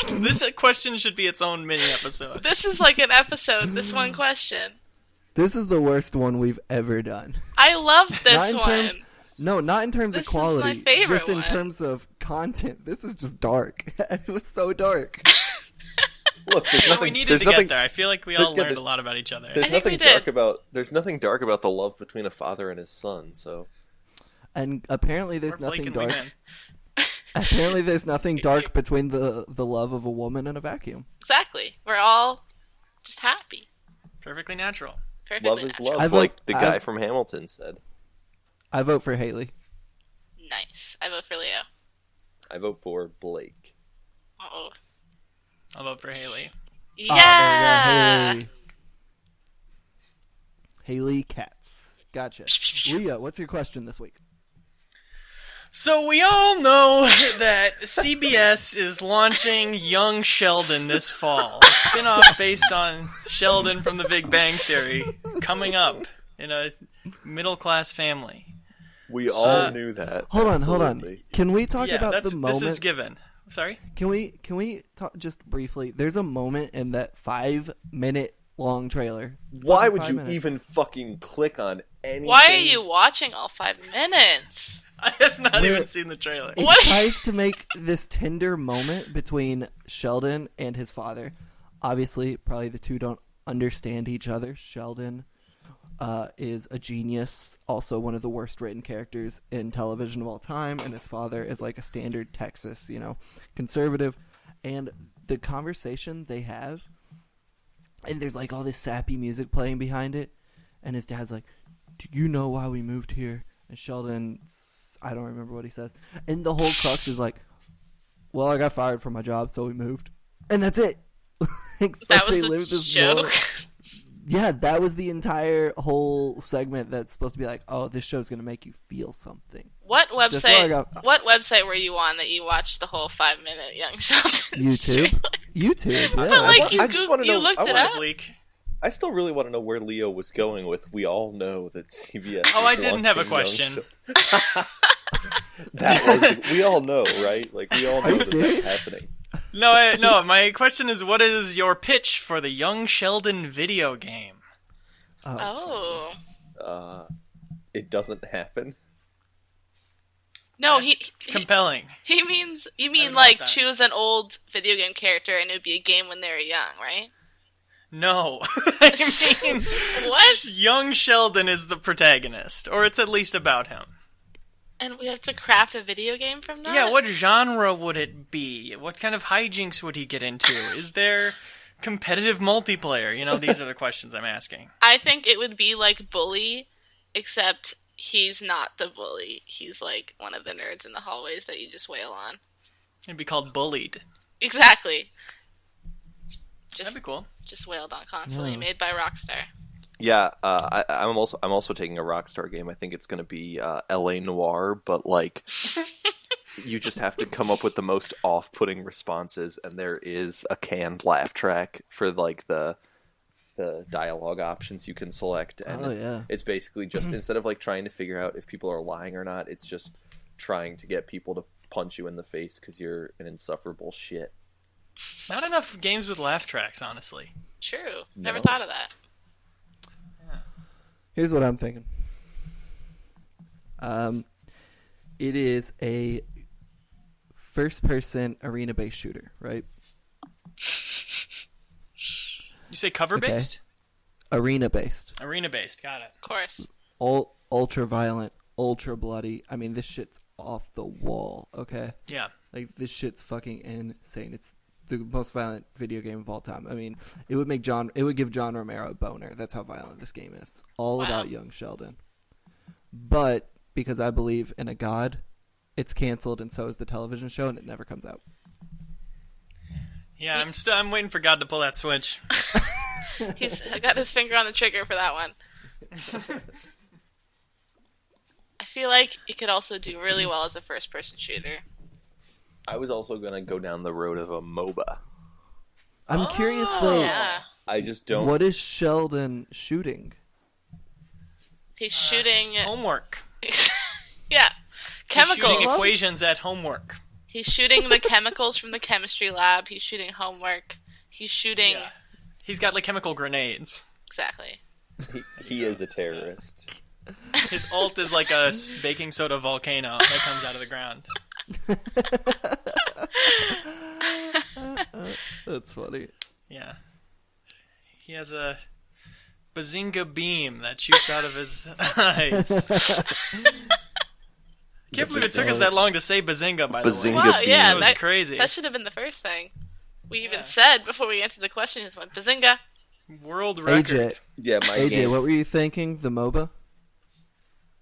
This question should be its own mini episode. This is like an episode, this one question. This is the worst one we've ever done. I love this Not in one. terms- No, not in terms This of is my quality. favorite Just in one. terms of content. This is just dark. It was so dark. Look, there's We nothing. needed There's to nothing. get there. I feel like we all Yeah, learned a there's- lot about each other. There's I think we nothing dark did. about. There's nothing dark about the love between a father and his son. So And apparently there's Or Blake nothing and dark. Wingman. Apparently there's nothing dark between the love of a woman and a vacuum. Exactly. We're all just happy. Perfectly natural. Perfectly love is natural. love, I vote- like the guy I- from Hamilton said. I vote for Haley. Nice. I vote for Leo. I vote for Blake. Oh. I'll vote for Haley. Oh, there Yeah. we go, Haley Katz. Gotcha. Leah, what's your question this week? So we all know that CBS is launching Young Sheldon this fall, a spin-off based on Sheldon from The Big Bang Theory, coming up in a middle-class family. We all knew that. Hold on. Absolutely. Can we talk Yeah, about that's the moment? this is given. Sorry? Can we talk just briefly? There's a moment in that 5-minute long trailer. Why would 5 you minutes. even fucking click on anything? Why are you watching all 5 minutes? I have not Where- even seen the trailer. It What? tries to make this tender moment between Sheldon and his father. Obviously, probably the two don't understand each other. Sheldon is a genius, also one of the worst written characters in television of all time, and his father is like a standard Texas, conservative. And the conversation they have, and there's like all this sappy music playing behind it, and his dad's like, "Do you know why we moved here?" And Sheldon, I don't remember what he says. And the whole crux is like, "Well, I got fired from my job, so we moved." And that's it. Like, so That was they the live this joke. moment. Yeah, that was the entire whole segment that's supposed to be like, oh, this show's going to make you feel something. What Just what I website? got- What website were you on that you watched the whole 5-minute Young Sheldon? YouTube? trailer? YouTube, yeah. But like I just wanna know- looked I it wanna up. Leak. I still really want to know where Leo was going with. We all know that CBS. Oh, is I didn't have a launching question. Young That was. We all know, right? Like we all know you that serious? that's happening. No, my question is, what is your pitch for the Young Sheldon video game? Oh. Jesus. It doesn't happen. No, It's compelling. he means you mean don't like want that. choose an old video game character and it would be a game when they were young, right? No. I mean, What? Young Sheldon is the protagonist, or it's at least about him. And we have to craft a video game from that? Yeah, what genre would it be? What kind of hijinks would he get into? Is there competitive multiplayer? These are the questions I'm asking. I think it would be like Bully, except he's not the bully. He's like one of the nerds in the hallways that you just wail on. It'd be called Bullied. Exactly. That'd be cool. Just wailed on constantly, Yeah. made by Rockstar. Yeah, I'm also taking a Rockstar game. I think it's going to be L.A. Noir, but like you just have to come up with the most off-putting responses, and there is a canned laugh track for like the dialogue options you can select, and it's basically just instead of like trying to figure out if people are lying or not, it's just trying to get people to punch you in the face because you're an insufferable shit. Not enough games with laugh tracks, honestly. True. Never No. thought of that. Here's what I'm thinking. It is a first-person arena-based shooter, right? You say cover-based? Arena-based. Arena-based, got it. Of course. Ultra-violent, ultra-bloody. I mean, this shit's off the wall, okay? Yeah. Like, this shit's fucking insane. It's the most violent video game of all time. I mean, it would give John Romero a boner. That's how violent this game is. All Wow. about young Sheldon. But because I believe in a god, it's canceled, and so is the television show, and it never comes out. Yeah, I'm waiting for God to pull that switch. He's got his finger on the trigger for that one. I feel like it could also do really well as a first-person shooter. I was also going to go down the road of a MOBA. I'm curious, though, Yeah. I just don't. what is Sheldon shooting? He's shooting... Homework. yeah. He's Chemicals. shooting equations at homework. He's shooting the chemicals from the chemistry lab. He's shooting homework. He's shooting... Yeah. He's got like chemical grenades. Exactly. He is a terrorist. His ult is like a baking soda volcano that comes out of the ground. That's funny. Yeah. He has a Bazinga beam that shoots out of his eyes. Can't believe it took us that long to say Bazinga, by the way. Bazinga Wow, yeah, That was crazy. That should have been the first thing we even said before we answered the question. Just went Bazinga. World record. AJ, Yeah, my AJ, game. what were you thinking? The MOBA?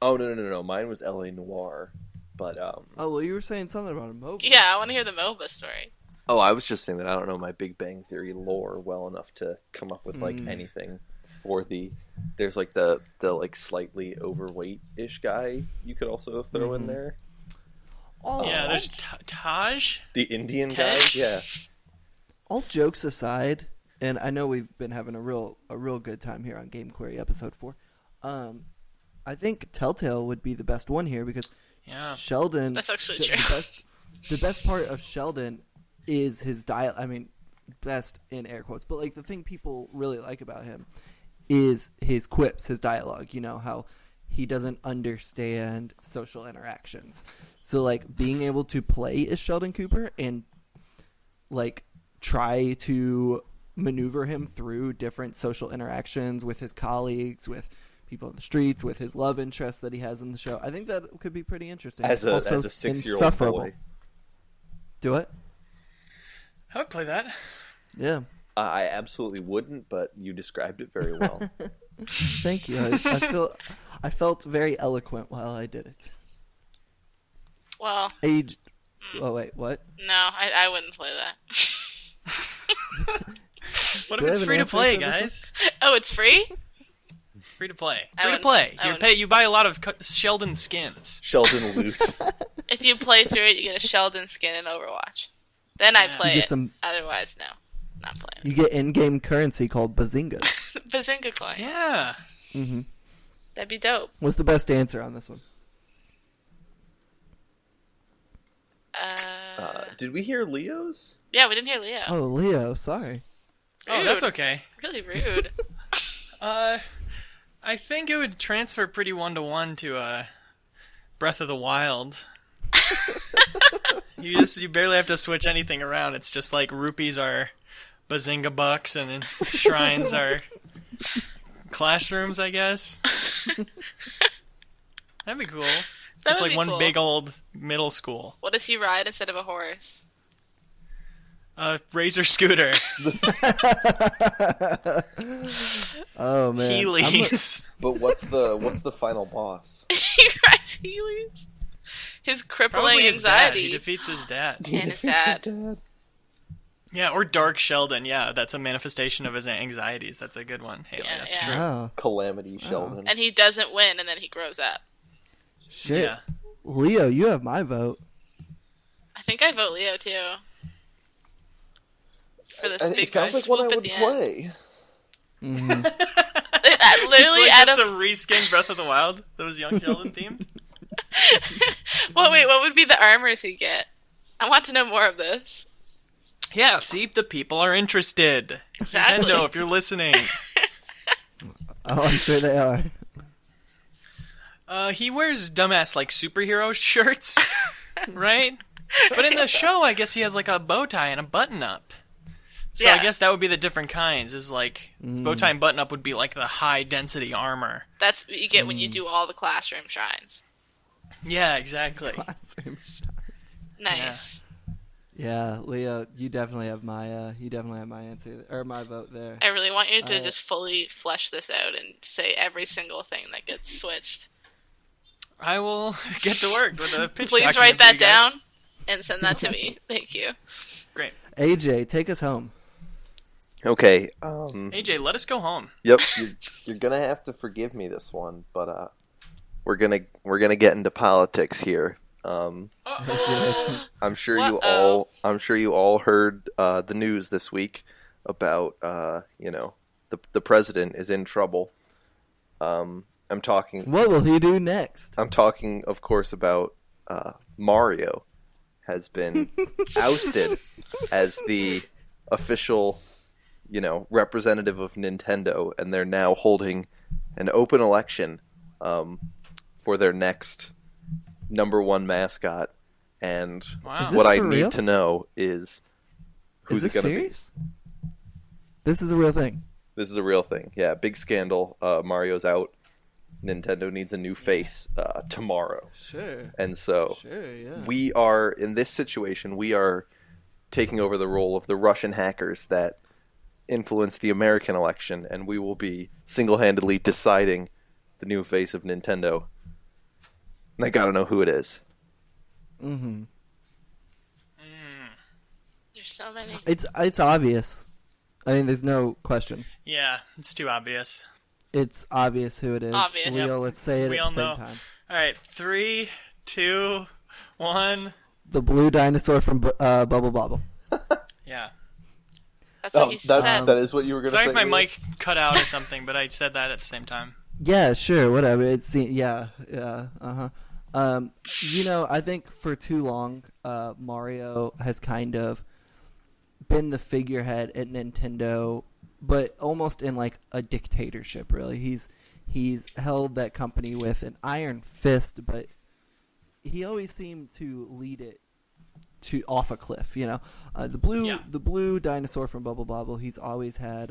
Oh no! Mine was LA Noir, but Oh well, you were saying something about a MOBA. Yeah, I want to hear the MOBA story. Oh, I was just saying that I don't know my Big Bang Theory lore well enough to come up with like anything for the. There's like the like slightly overweight-ish guy you could also throw in there. All, Yeah, there's Taj. The Indian guy, Tesh? yeah. all jokes aside, and I know we've been having a real good time here on Game Query episode 4. I think Telltale would be the best one here because Yeah. Sheldon. That's actually true. The best part of Sheldon is his dial. I mean, best in air quotes, but like the thing people really like about him is his quips, his dialogue. You know how he doesn't understand social interactions. So like being able to play as Sheldon Cooper and like try to maneuver him through different social interactions with his colleagues, with people in the streets, with his love interest that he has in the show. I think that could be pretty interesting. As a Also 6-year-old insufferable. boy. Do it? I would play that. Yeah. I absolutely wouldn't, but you described it very well. Thank you. I felt very eloquent while I did it. Well, Age. Oh wait, what? no, I wouldn't play that. What Do if I it's have an free to answer play, for this one? guys? Oh, it's free? Free to play. I Free to wouldn't- play. I wouldn't. You buy a lot of Sheldon skins. Sheldon Loot. If you play through it, you get a Sheldon skin in Overwatch. Then I Yeah. play You get it. some. Otherwise, no. Not playing. You get in-game currency called Bazinga. Bazinga coin. Yeah. Mm-hmm. That'd be dope. What's the best answer on this one? Did we hear Leo's? Yeah, we didn't hear Leo. Oh, Leo. Sorry. Oh, that's Rude. okay. Really rude. I think it would transfer pretty 1-to-1 to Breath of the Wild. You barely have to switch anything around. It's just like rupees are Bazinga bucks and then shrines are classrooms, I guess. That'd be cool. That It's would like be one cool. big old middle school. What does he ride instead of a horse? Razor scooter. Oh man. Heelys. But what's the final boss? He rides Heelys. His crippling Probably his dad. anxiety. He defeats his dad. And his dad. Yeah, or Dark Sheldon. Yeah, that's a manifestation of his anxieties. That's a good one, Haley. Yeah, That's yeah. true. Oh Calamity Sheldon. And he doesn't win, and then he grows up. shit. Yeah. Leo, you have my vote. I think I vote Leo too. For the big It sounds like what I swoop at would the end. play. Literally, Like out just of a reskin Breath of the Wild that was Young Sheldon themed. well, wait, what would be the armors he get? I want to know more of this. Yeah, see, the people are interested. Exactly. Nintendo, if you're listening. Oh, I'm sure they are. He wears dumbass, like, superhero shirts, right? But in the show, I guess he has, like, a bow tie and a button-up. So I Yeah. guess that would be the different kinds, is, like, bow tie and button-up would be, like, the high-density armor. That's what you get when you do all the classroom shrines. Yeah, exactly. Classroom shot. Nice. Yeah, Leo, you definitely have my answer or my vote there. I really want you to just fully flesh this out and say every single thing that gets switched. I will get to work with a pitch Please document write for that you guys. down and send that to me. Thank you. Great. AJ, take us home. Okay. AJ, let us go home. Yep. You're gonna have to forgive me this one, but we're gonna get into politics here. I'm sure you all heard the news this week about the president is in trouble. I'm talking, What will he do next? of course, about Mario has been ousted as the official, representative of Nintendo, and they're now holding an open election for their next number one mascot. And Wow. Is what this I for need real? to know is who's Is it this going to be? serious? This is a real thing. This is a real thing. Yeah, big scandal. Mario's out. Nintendo needs a new face tomorrow. Sure. And so yeah. we are, in this situation, we are taking over the role of the Russian hackers that influenced the American election, and we will be single-handedly deciding the new face of Nintendo. And I gotta know who it is. Mm-hmm. There's so many. It's obvious. I mean, there's no question. Yeah, it's too obvious. It's obvious who it is. Obvious. Leo, let's say it We at all the same know. time. All right, 3, 2, 1. The blue dinosaur from Bubble Bobble. Yeah. That's what you said. That is what you were gonna Sorry say. if my Leo? mic cut out or something, but I said that at the same time. Yeah, sure, whatever. I think for too long, Mario has kind of been the figurehead at Nintendo, but almost in like a dictatorship. Really, he's held that company with an iron fist, but he always seemed to lead it to off a cliff. You know, the blue dinosaur from Bubble Bobble. He's always had.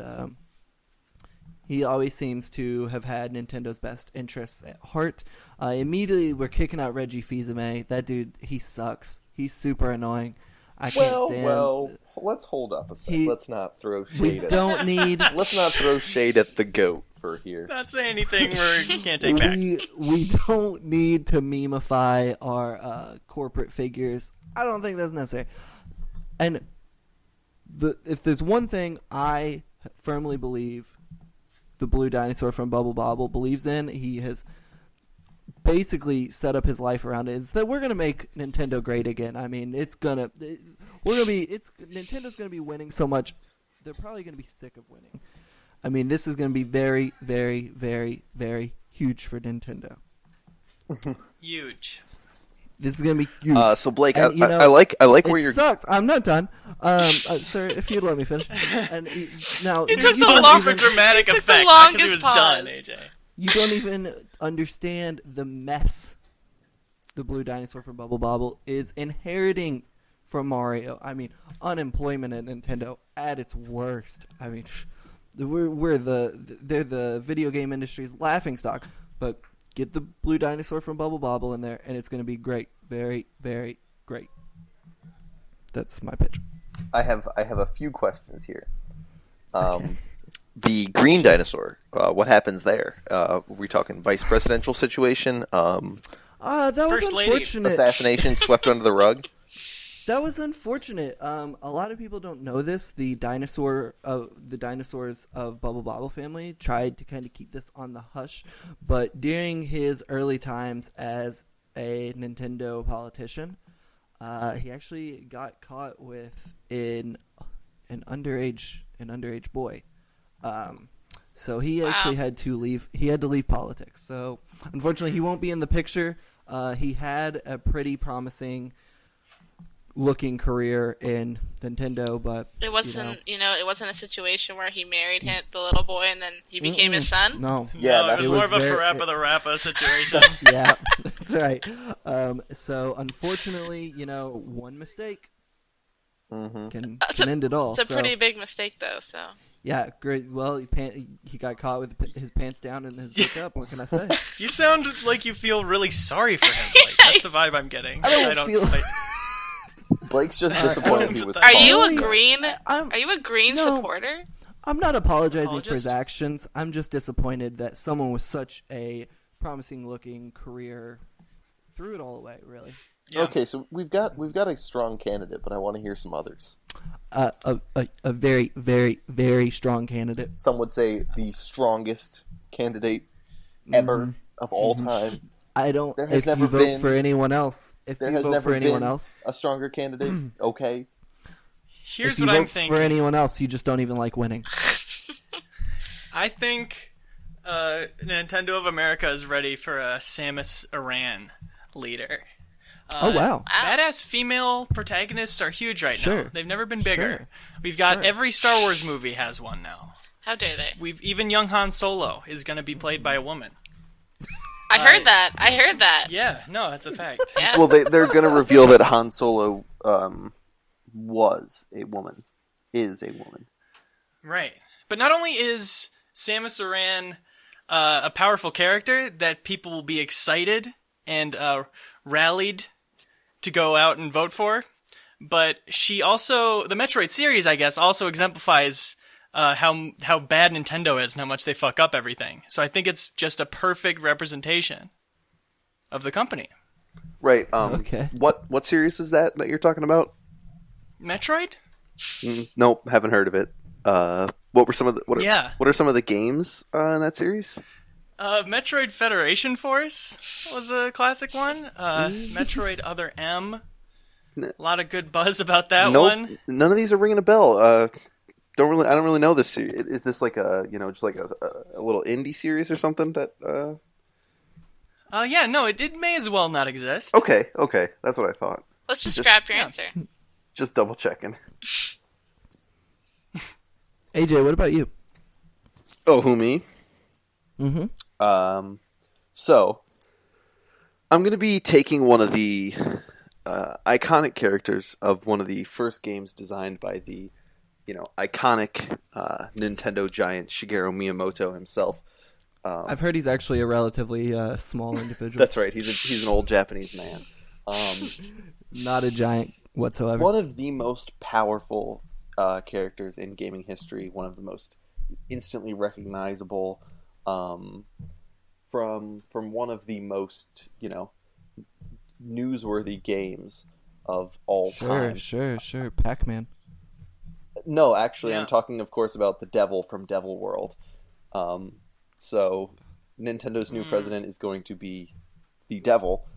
He always seems to have had Nintendo's best interests at heart. Immediately, we're kicking out Reggie Fils-Aimé. That dude, he sucks. He's super annoying. I can't stand. Well, let's hold up a second. Let's not throw shade. Let's not throw shade at the goat for here. Not say anything we can't take back. We don't need to memify our corporate figures. I don't think that's necessary. And if there's one thing I firmly believe the blue dinosaur from Bubble Bobble believes in, he has basically set up his life around it, is that we're gonna make Nintendo great again. I mean, Nintendo's gonna be winning so much, they're probably gonna be sick of winning. I mean, this is gonna be very, very, very, very huge for Nintendo. Huge. This is gonna be huge. So Blake, And, I like where it you're. sucks. I'm not done, sir. If you'd let me finish. And now It took He the was long- for dramatic took the effect, not because he was longest done, pause. AJ. you don't even understand the mess the blue dinosaur from Bubble Bobble is inheriting from Mario. I mean, unemployment at Nintendo at its worst. I mean, they're the video game industry's laughingstock. But get the blue dinosaur from Bubble Bobble in there, and it's going to be great. Very, very great. That's my pitch. I have a few questions here. The green dinosaur. What happens there? Were we talking vice presidential situation? That was First lady. unfortunate. Assassination swept under the rug? That was unfortunate. A lot of people don't know this. The dinosaurs of Bubble Bobble family tried to kind of keep this on the hush, but during his early times as a Nintendo politician, he actually got caught with an underage boy. So he actually had to leave. He had to leave politics. So unfortunately, he won't be in the picture. He had a pretty promising looking career in Nintendo, but It wasn't, it wasn't a situation where he married the little boy and then he became his son. No. Yeah, No, it was more of a very- Parappa the Rappa situation. Yeah, that's right. So unfortunately, one mistake can end it all. It's a So, pretty big mistake, though. So yeah, great. Well, he got caught with his pants down and his dick up. What can I say? You sound like you feel really sorry for him. Like, that's the vibe I'm getting. I don't feel- like- Blake's just disappointed he was. are you Only- a green? I'm- Are you a green No. supporter? I'm not apologizing for his Apologist? actions. I'm just disappointed that someone with such a promising-looking career threw it all away. Really, Yeah. Okay, so we've got a strong candidate, but I want to hear some others. a very, very, very strong candidate. Some would say the strongest candidate ever of all time. I don't. There has If never you vote been- for anyone else, if There you has vote never for anyone been else, a stronger candidate. Okay, Here's if you what vote I'm thinking. for anyone else, you just don't even like winning. I think Nintendo of America is ready for a Samus Aran leader. Oh wow! Badass female protagonists are huge right now. Sure. They've never been bigger. Sure. We've got Sure. every Star Wars movie has one now. How dare they? Even young Han Solo is going to be played by a woman. I heard that. I heard that. Yeah, no, that's a fact. Yeah. well they're going to reveal that Han Solo was a woman, is a woman. Right. But not only is Samus Aran a powerful character that people will be excited and rallied to go out and vote for, but she also, the Metroid series, I guess, also exemplifies how bad Nintendo is and how much they fuck up everything. So I think it's just a perfect representation of the company. Right. Okay. What series is that you're talking about? Metroid? Nope, haven't heard of it. What were some of the what are some of the games in that series? Metroid Federation Force was a classic one. Metroid Other M. A lot of good buzz about that one. None of these are ringing a bell. I don't really know this series. Is this like just like a little indie series or something that? Yeah, no, it may as well not exist. Okay, that's what I thought. Let's just scrap your answer. Just double checking. AJ, what about you? Oh, who, me? Mm-hmm. So I'm gonna be taking one of the iconic characters of one of the first games designed by the iconic Nintendo giant Shigeru Miyamoto himself. I've heard he's actually a relatively small individual. That's right. He's an old Japanese man. Not a giant whatsoever. One of the most powerful characters in gaming history. One of the most instantly recognizable. From one of the most newsworthy games of all time. Sure. Pac-Man. No, actually, Yeah. I'm talking, of course, about the Devil from Devil World. So Nintendo's new president is going to be the Devil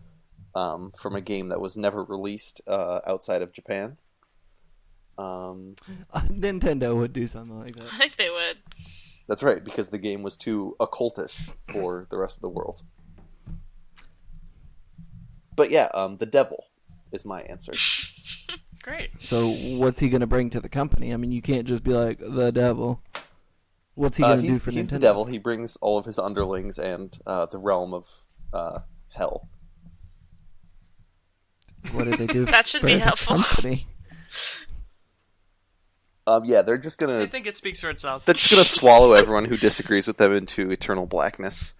from a game that was never released outside of Japan. Nintendo would do something like that. I think they would. That's right, because the game was too occultish for the rest of the world. But yeah, the Devil is my answer. Great. So what's he going to bring to the company? I mean, you can't just be like, the Devil. What's he going to do for he's Nintendo? the Devil. He brings all of his underlings and the realm of hell. What did they do That should for be the helpful. company? Yeah, they're just I gonna think it speaks for itself. swallow everyone who disagrees with them into eternal blackness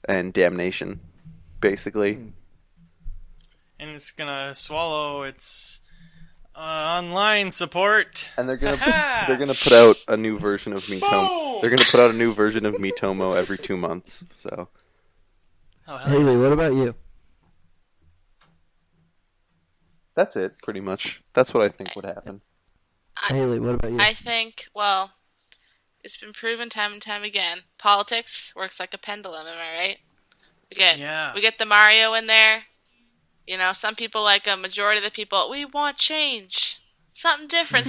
and damnation, basically. And it's gonna swallow its online support. And they're gonna put out a new version of Miitomo. Boom! They're gonna put out a new version of Miitomo every 2 months. So Oh, hell yeah. Haley, what about you? that's it, pretty much. That's what I think would happen. Haley, what about you? I think, well, it's been proven time and time again. Politics works like a pendulum, am I right? We get the Mario in there. Some people, like a majority of the people, we want change. Something different,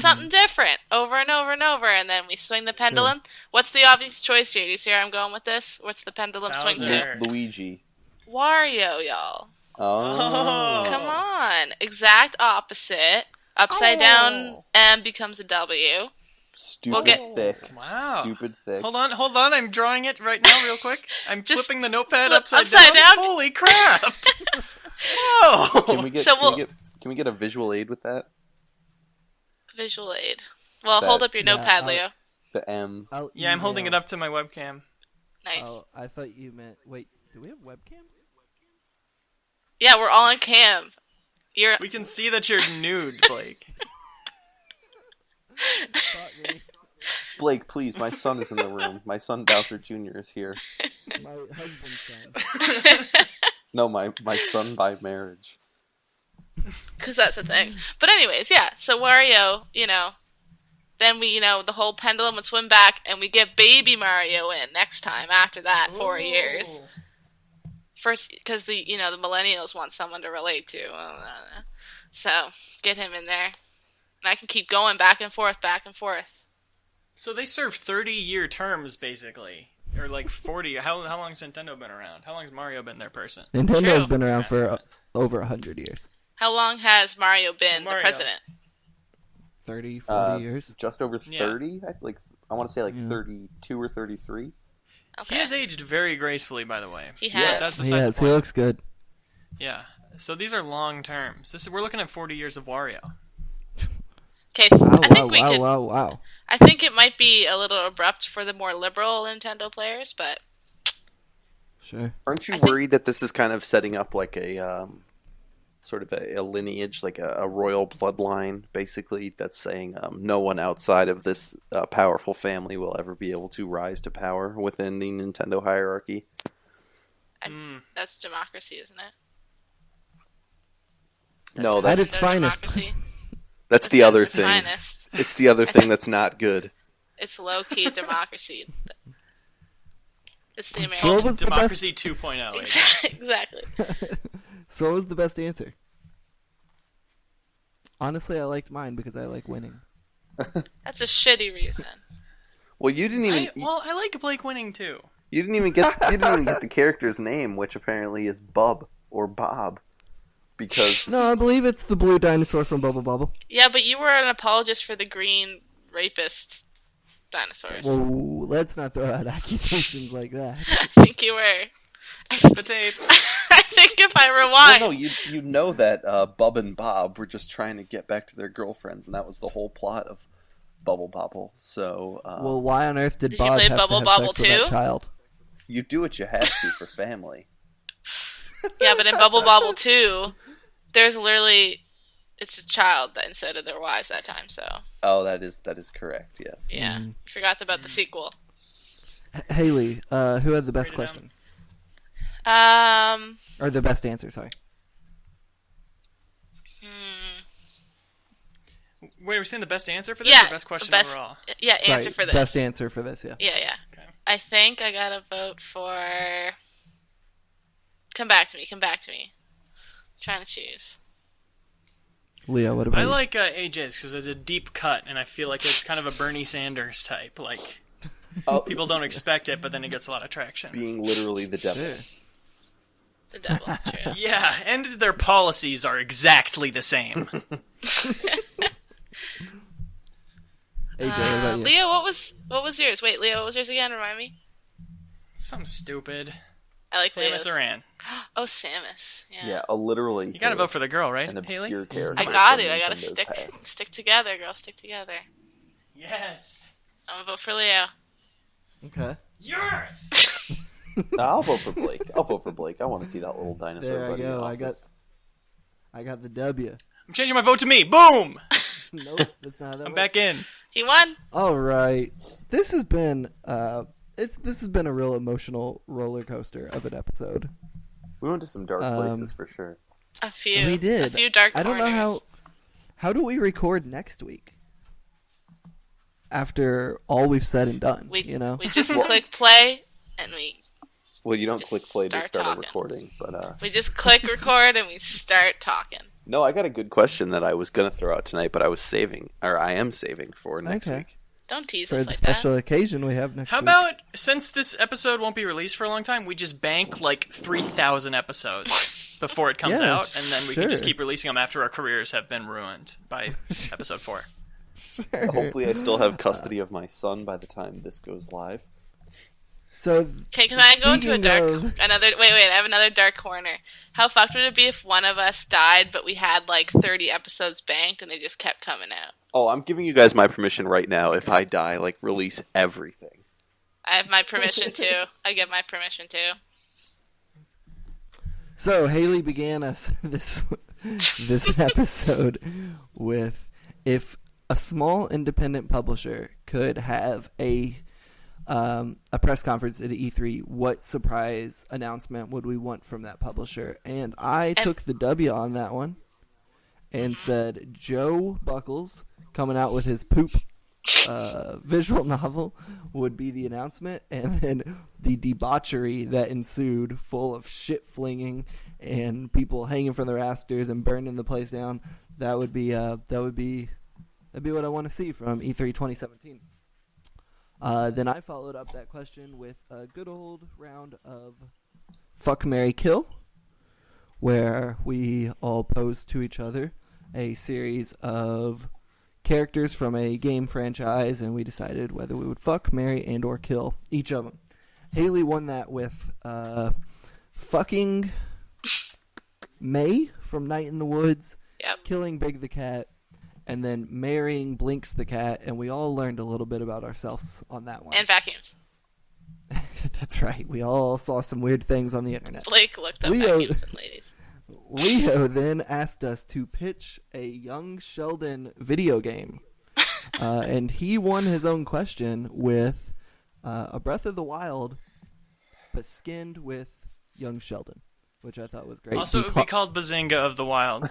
over and over and over, and then we swing the pendulum. What's the obvious choice here? Do you see where I'm going with this? What's the pendulum swing to? Bowser. Luigi. Wario, y'all. Oh. Come on. Exact opposite. Upside down M becomes a W. Stupid thick. Wow. Stupid thick. Hold on. I'm drawing it right now, real quick. I'm Just flipping the notepad flip upside upside down. Holy crap! Whoa! Can we get can we get a visual aid with that? Visual aid. Well, hold up your notepad, Leo. The M. Yeah, I'm holding it up to my webcam. Nice. Oh, I thought you meant... Wait, do we have webcams? Yeah, we're all on cam. We can see that you're nude, Blake. Blake, please, my son is in the room. My son Bowser Jr. is here. My husband's son. No, my son by marriage. Because that's the thing. But anyways, yeah. So Wario, then we, the whole pendulum would swim back, and we get Baby Mario in next time after that, 4 years. First, because the millennials want someone to relate to. So, get him in there. And I can keep going back and forth. So they serve 30-year terms, basically. Or like 40. How long has Nintendo been around? How long has Mario been their person? Nintendo's True. been around for over 100 years. How long has Mario been the president? 30, 40 years. Just over 30? I want to say 32 or 33. Okay. He has aged very gracefully, by the way. He has. That's besides the He point. looks good. Yeah. So these are long terms. We're looking at 40 years of Wario. Okay, Wow, I think we wow, could. wow, wow. I think it might be a little abrupt for the more liberal Nintendo players, but Sure. Aren't you I think- worried that this is kind of setting up like a sort of a lineage, like a royal bloodline, basically, that's saying no one outside of this powerful family will ever be able to rise to power within the Nintendo hierarchy? that's democracy, isn't it? No, At that's its finest. Democracy. that's the other Its thing. finest. It's the other thing that's not good. It's low-key democracy. It's the So American. what was the Democracy best? 2.0. Exactly. So what was the best answer? Honestly, I liked mine because I like winning. That's a shitty reason. Well, you didn't even I like Blake winning too. you didn't even get the character's name, which apparently is Bub or Bob, because No, I believe it's the blue dinosaur from Bubble Bobble. Yeah, but you were an apologist for the green rapist dinosaurs. Whoa, let's not throw out accusations like that. I think you were. The tapes. I think if I well, rewind. no, you know that Bub and Bob were just trying to get back to their girlfriends, and that was the whole plot of Bubble Bobble. So, Well, why on earth did Did you Bob play have Bubble to have Bobble sex with that too? child? you do what you have to for family. Yeah, but in Bubble Bobble 2, there's literally... It's a child that instead of their wives that time, so... Oh, that is correct. Yes. Yeah. Forgot about the sequel. Haley, who had the best Write it question? Um... Or the best answer, sorry. Wait, we're saying the best answer for this Yeah. or best question best, overall? Yeah, Sorry, answer for this. Best answer for this, yeah. Yeah. Okay. I think I gotta vote for... Come back to me. I'm trying to choose. Leo, what about I you? like AJ's because it's a deep cut, and I feel like it's kind of a Bernie Sanders type. Like, Oh, people don't expect it, but then it gets a lot of traction. being literally the devil. Sure. The devil. True. Yeah, and their policies are exactly the same. AJ, what about you? Leo, what was yours? Wait, Leo, what was yours again? Remind me. Some stupid. I like Samus Leo's. Aran. Oh, Samus. Yeah. Yeah, literally. You gotta vote for the girl, right, an Haley? obscure character. I gotta. from I gotta Nintendo's past. stick together, girl. Stick together. Yes. I'm gonna vote for Leo. Okay. Yes! I'll vote for Blake. I want to see that little dinosaur. There I buddy in go. office. I got the W. I'm changing my vote to me. Boom! Nope, that's not how that I'm works. back in. He won. All right. This has been this has been a real emotional roller coaster of an episode. We went to some dark places for sure. A few. We did. A few dark I don't corners. know how do we record next week? After all we've said and done, We you know. we just click play and Well, you don't Just click play to start start a talking. recording, but we just click record and we start talking. no, I got a good question that I was gonna throw out tonight, but I am saving for next Okay. week. Don't tease For us the like special occasion we have next How week. about, since this episode won't be released for a long time, we just bank like 3,000 episodes before it comes Yeah, out, and then we can just sure. keep releasing them after our careers have been ruined by episode 4. Hopefully, I still have custody of my son by the time this goes live. So Okay, can I go into a speaking dark of- another wait, I have another dark corner. How fucked would it be if one of us died but we had like 30 episodes banked and they just kept coming out? Oh, I'm giving you guys my permission right now. If I die, like release everything. I have my permission too. I get my permission too. So Haley began us this episode with, if a small independent publisher could have a press conference at E3, what surprise announcement would we want from that publisher? And I took the W on that one and said Joe Buckles coming out with his poop visual novel would be the announcement, and then the debauchery that ensued, full of shit flinging and people hanging from the rafters and burning the place down. That'd be what I want to see from E3 2017. Then I followed up that question with a good old round of Fuck, Marry, Kill, where we all posed to each other a series of characters from a game franchise, and we decided whether we would fuck, marry, and or kill each of them. Haley won that with fucking May from Night in the Woods, Yep. killing Big the Cat, and then marrying Blinks the cat, and we all learned a little bit about ourselves on that one. And vacuums. That's right. We all saw some weird things on the internet. Blake looked up Leo- vacuums and ladies. Leo then asked us to pitch a Young Sheldon video game. And he won his own question with a Breath of the Wild, but skinned with Young Sheldon, which I thought was great. Also, it would be called Bazinga of the Wild.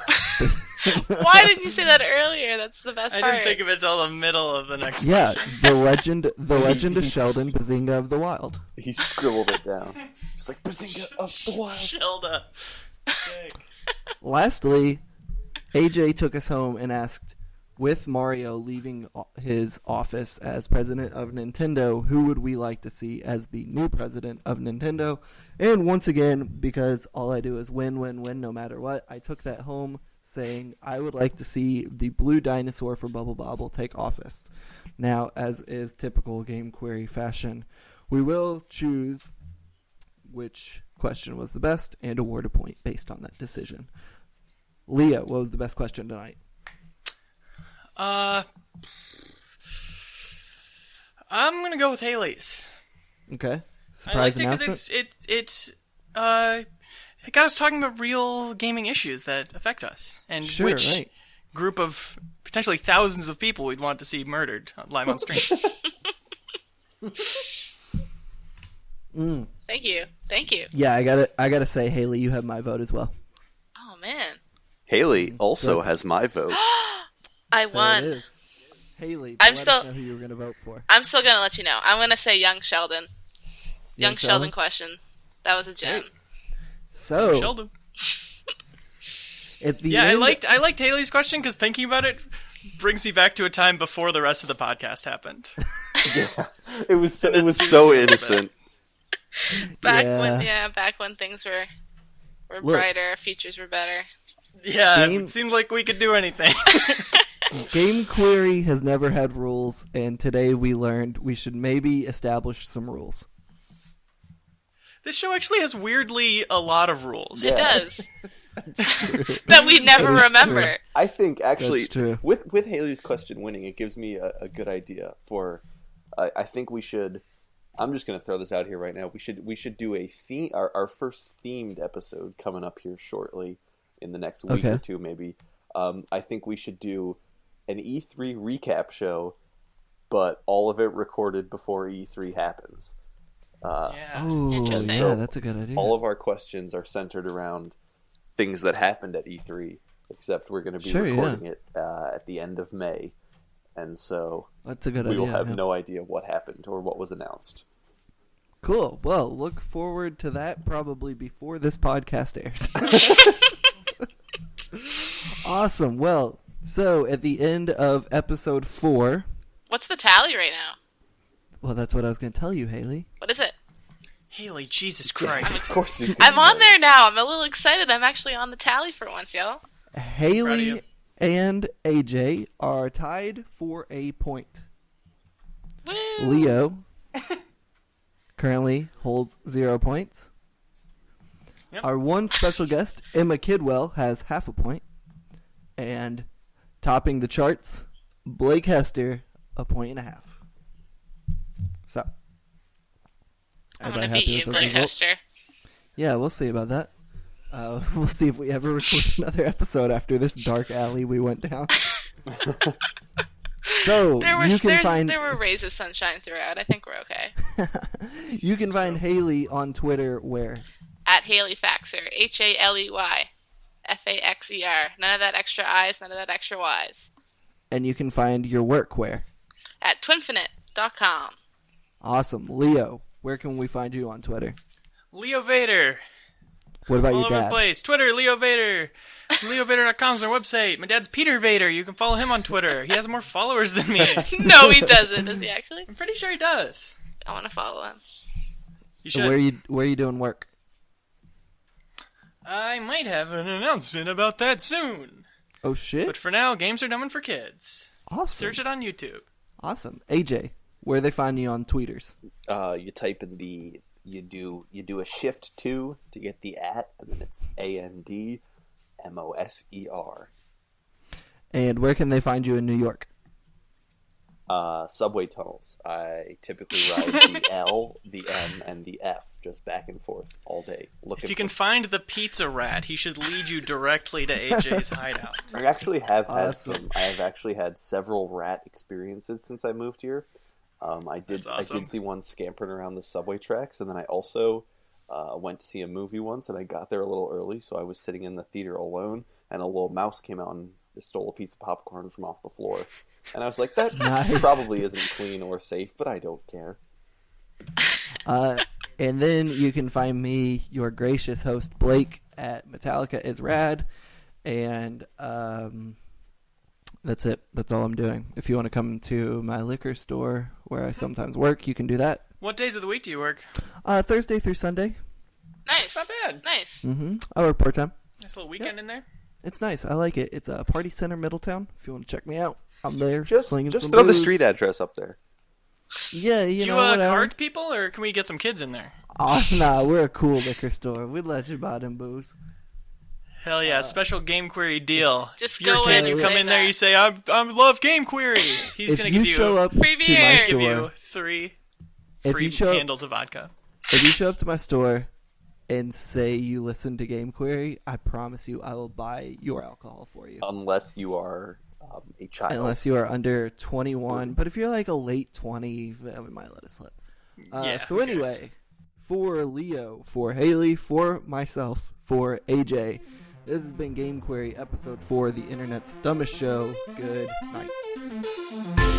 Why didn't you say that earlier? That's the best I part. didn't think of it till the middle of the next Yeah, question. the legend of Sheldon, Bazinga of the Wild. He scribbled it down. Just like Bazinga of the Wild. Shelda. Sick. Lastly, AJ took us home and asked, with Mario leaving his office as president of Nintendo, who would we like to see as the new president of Nintendo? And once again, because all I do is win, win, win no matter what, I took that home saying I would like to see the blue dinosaur for Bubble Bobble take office. Now, as is typical Game Query fashion, we will choose which question was the best and award a point based on that decision. Leah, what was the best question tonight? I'm gonna go with Haley's. Okay. I Surprise liked it announcement. because it got us talking about real gaming issues that affect us, and Sure, which right. group of potentially thousands of people we'd want to see murdered live on stream. Thank you. Thank you. Yeah, I gotta say, Haley, you have my vote as well. Oh, man. Haley also that's- has my vote. I There won. it is. Haley, I'm let still- us know who you were gonna vote for. I'm still going to let you know. I'm going to say Young Sheldon. Young Sheldon Sheldon? question. That was a gem. So Sheldon. at the Yeah, end, I liked Haley's question because thinking about it brings me back to a time before the rest of the podcast happened. Yeah, it was so suits me a so little bit. innocent. Back when things were Look. brighter, futures were better. Yeah, Game- it seemed like we could do anything. Game Query has never had rules, and today we learned we should maybe establish some rules. This show actually has weirdly a lot of rules. It Yeah. does. That we never That is remember. I think actually That's true. with Haley's question winning, it gives me a good idea for. I think we should. I'm just going to throw this out here right now. We should do a theme. Our first themed episode coming up here shortly in the next week Okay. or two, maybe. I think we should do an E3 recap show, but all of it recorded before E3 happens. Yeah. Oh, Interesting. yeah, that's a good idea. All of our questions are centered around things that happened at E3, except we're going to be Sure, recording it at the end of May, and so That's a good we idea. will have yeah. no idea what happened or what was announced. Cool. Well, look forward to that probably before this podcast airs. Awesome. Well, so at the end of episode 4, What's the tally right now? well, that's what I was going to tell you, Haley. What is it? Haley, Jesus Christ. Of course, he's I'm on there now. I'm a little excited. I'm actually on the tally for once, y'all. Proud of Haley you. and AJ are tied for a point. Woo! Leo currently holds 0 points. Yep. Our one special guest, Emma Kidwell, has half a point. And topping the charts, Blake Hester, 1.5 points. So, I'm everybody gonna beat happy you, with those Blake results? Hester. Yeah, we'll see about that. We'll see if we ever record another episode after this dark alley we went down. So There you can find there were rays of sunshine throughout. I think we're okay. you can find Haley on Twitter where At Haley Faxer, HALEY FAXER. None of that extra I's, none of that extra Y's. and you can find your work where. At twinfinite.com. Awesome. Leo, where can we find you on Twitter? Leo Vader. What about All your over the dad? place. Twitter, Leo Vader. LeoVader.com is our website. My dad's Peter Vader. You can follow him on Twitter. He has more followers than me. No, he doesn't. Does he actually? I'm pretty sure he does. I want to follow him. You So should. where you doing work? I might have an announcement about that soon. Oh shit! But for now, games are dumb for kids. Awesome. Search it on YouTube. Awesome. AJ, where they find you on tweeters? You type in you do a shift 2 to get the @ and then it's ANDMOSER. And where can they find you in New York? Subway tunnels. I typically ride the L, the M, and the F, just back and forth all day. If you can find the pizza rat, he should lead you directly to AJ's hideout. I actually have had Awesome. I have actually had several rat experiences since I moved here. I did see one scampering around the subway tracks, and then I also went to see a movie once, and I got there a little early, so I was sitting in the theater alone, and a little mouse came out and stole a piece of popcorn from off the floor. And I was like, that Nice. probably isn't clean or safe, but I don't care. And then you can find me, your gracious host, Blake, at Metallica is Rad. And that's it. That's all I'm doing. If you want to come to my liquor store where I sometimes work, you can do that. What days of the week do you work? Thursday through Sunday. Nice. Not bad. Nice. I work part-time. Nice little weekend in there. It's nice. I like it. It's a Party Center, Middletown. If you want to check me out, I'm there. Just slinging some throw the booze. street address up there. Yeah, Do you know, whatever. card people, or can we get some kids in there? Oh, nah, we're a cool liquor store. We'd let you buy them booze. Hell yeah, special game query deal. Just if you're a go kid, in you and come say in there, that. you say, I love game query. He's If going to you give you show up Free to beer. my give you store, 3 If free you show- handles of vodka. if you show up to my store and say you listen to Game Query, I promise you I will buy your alcohol for you. Unless you are a child. Unless you are under 21. But if you're like a late 20, we might let it slip. Yeah, So who cares? anyway, for Leo, for Haley, for myself, for AJ, this has been Game Query, episode 4, the internet's dumbest show. Good night.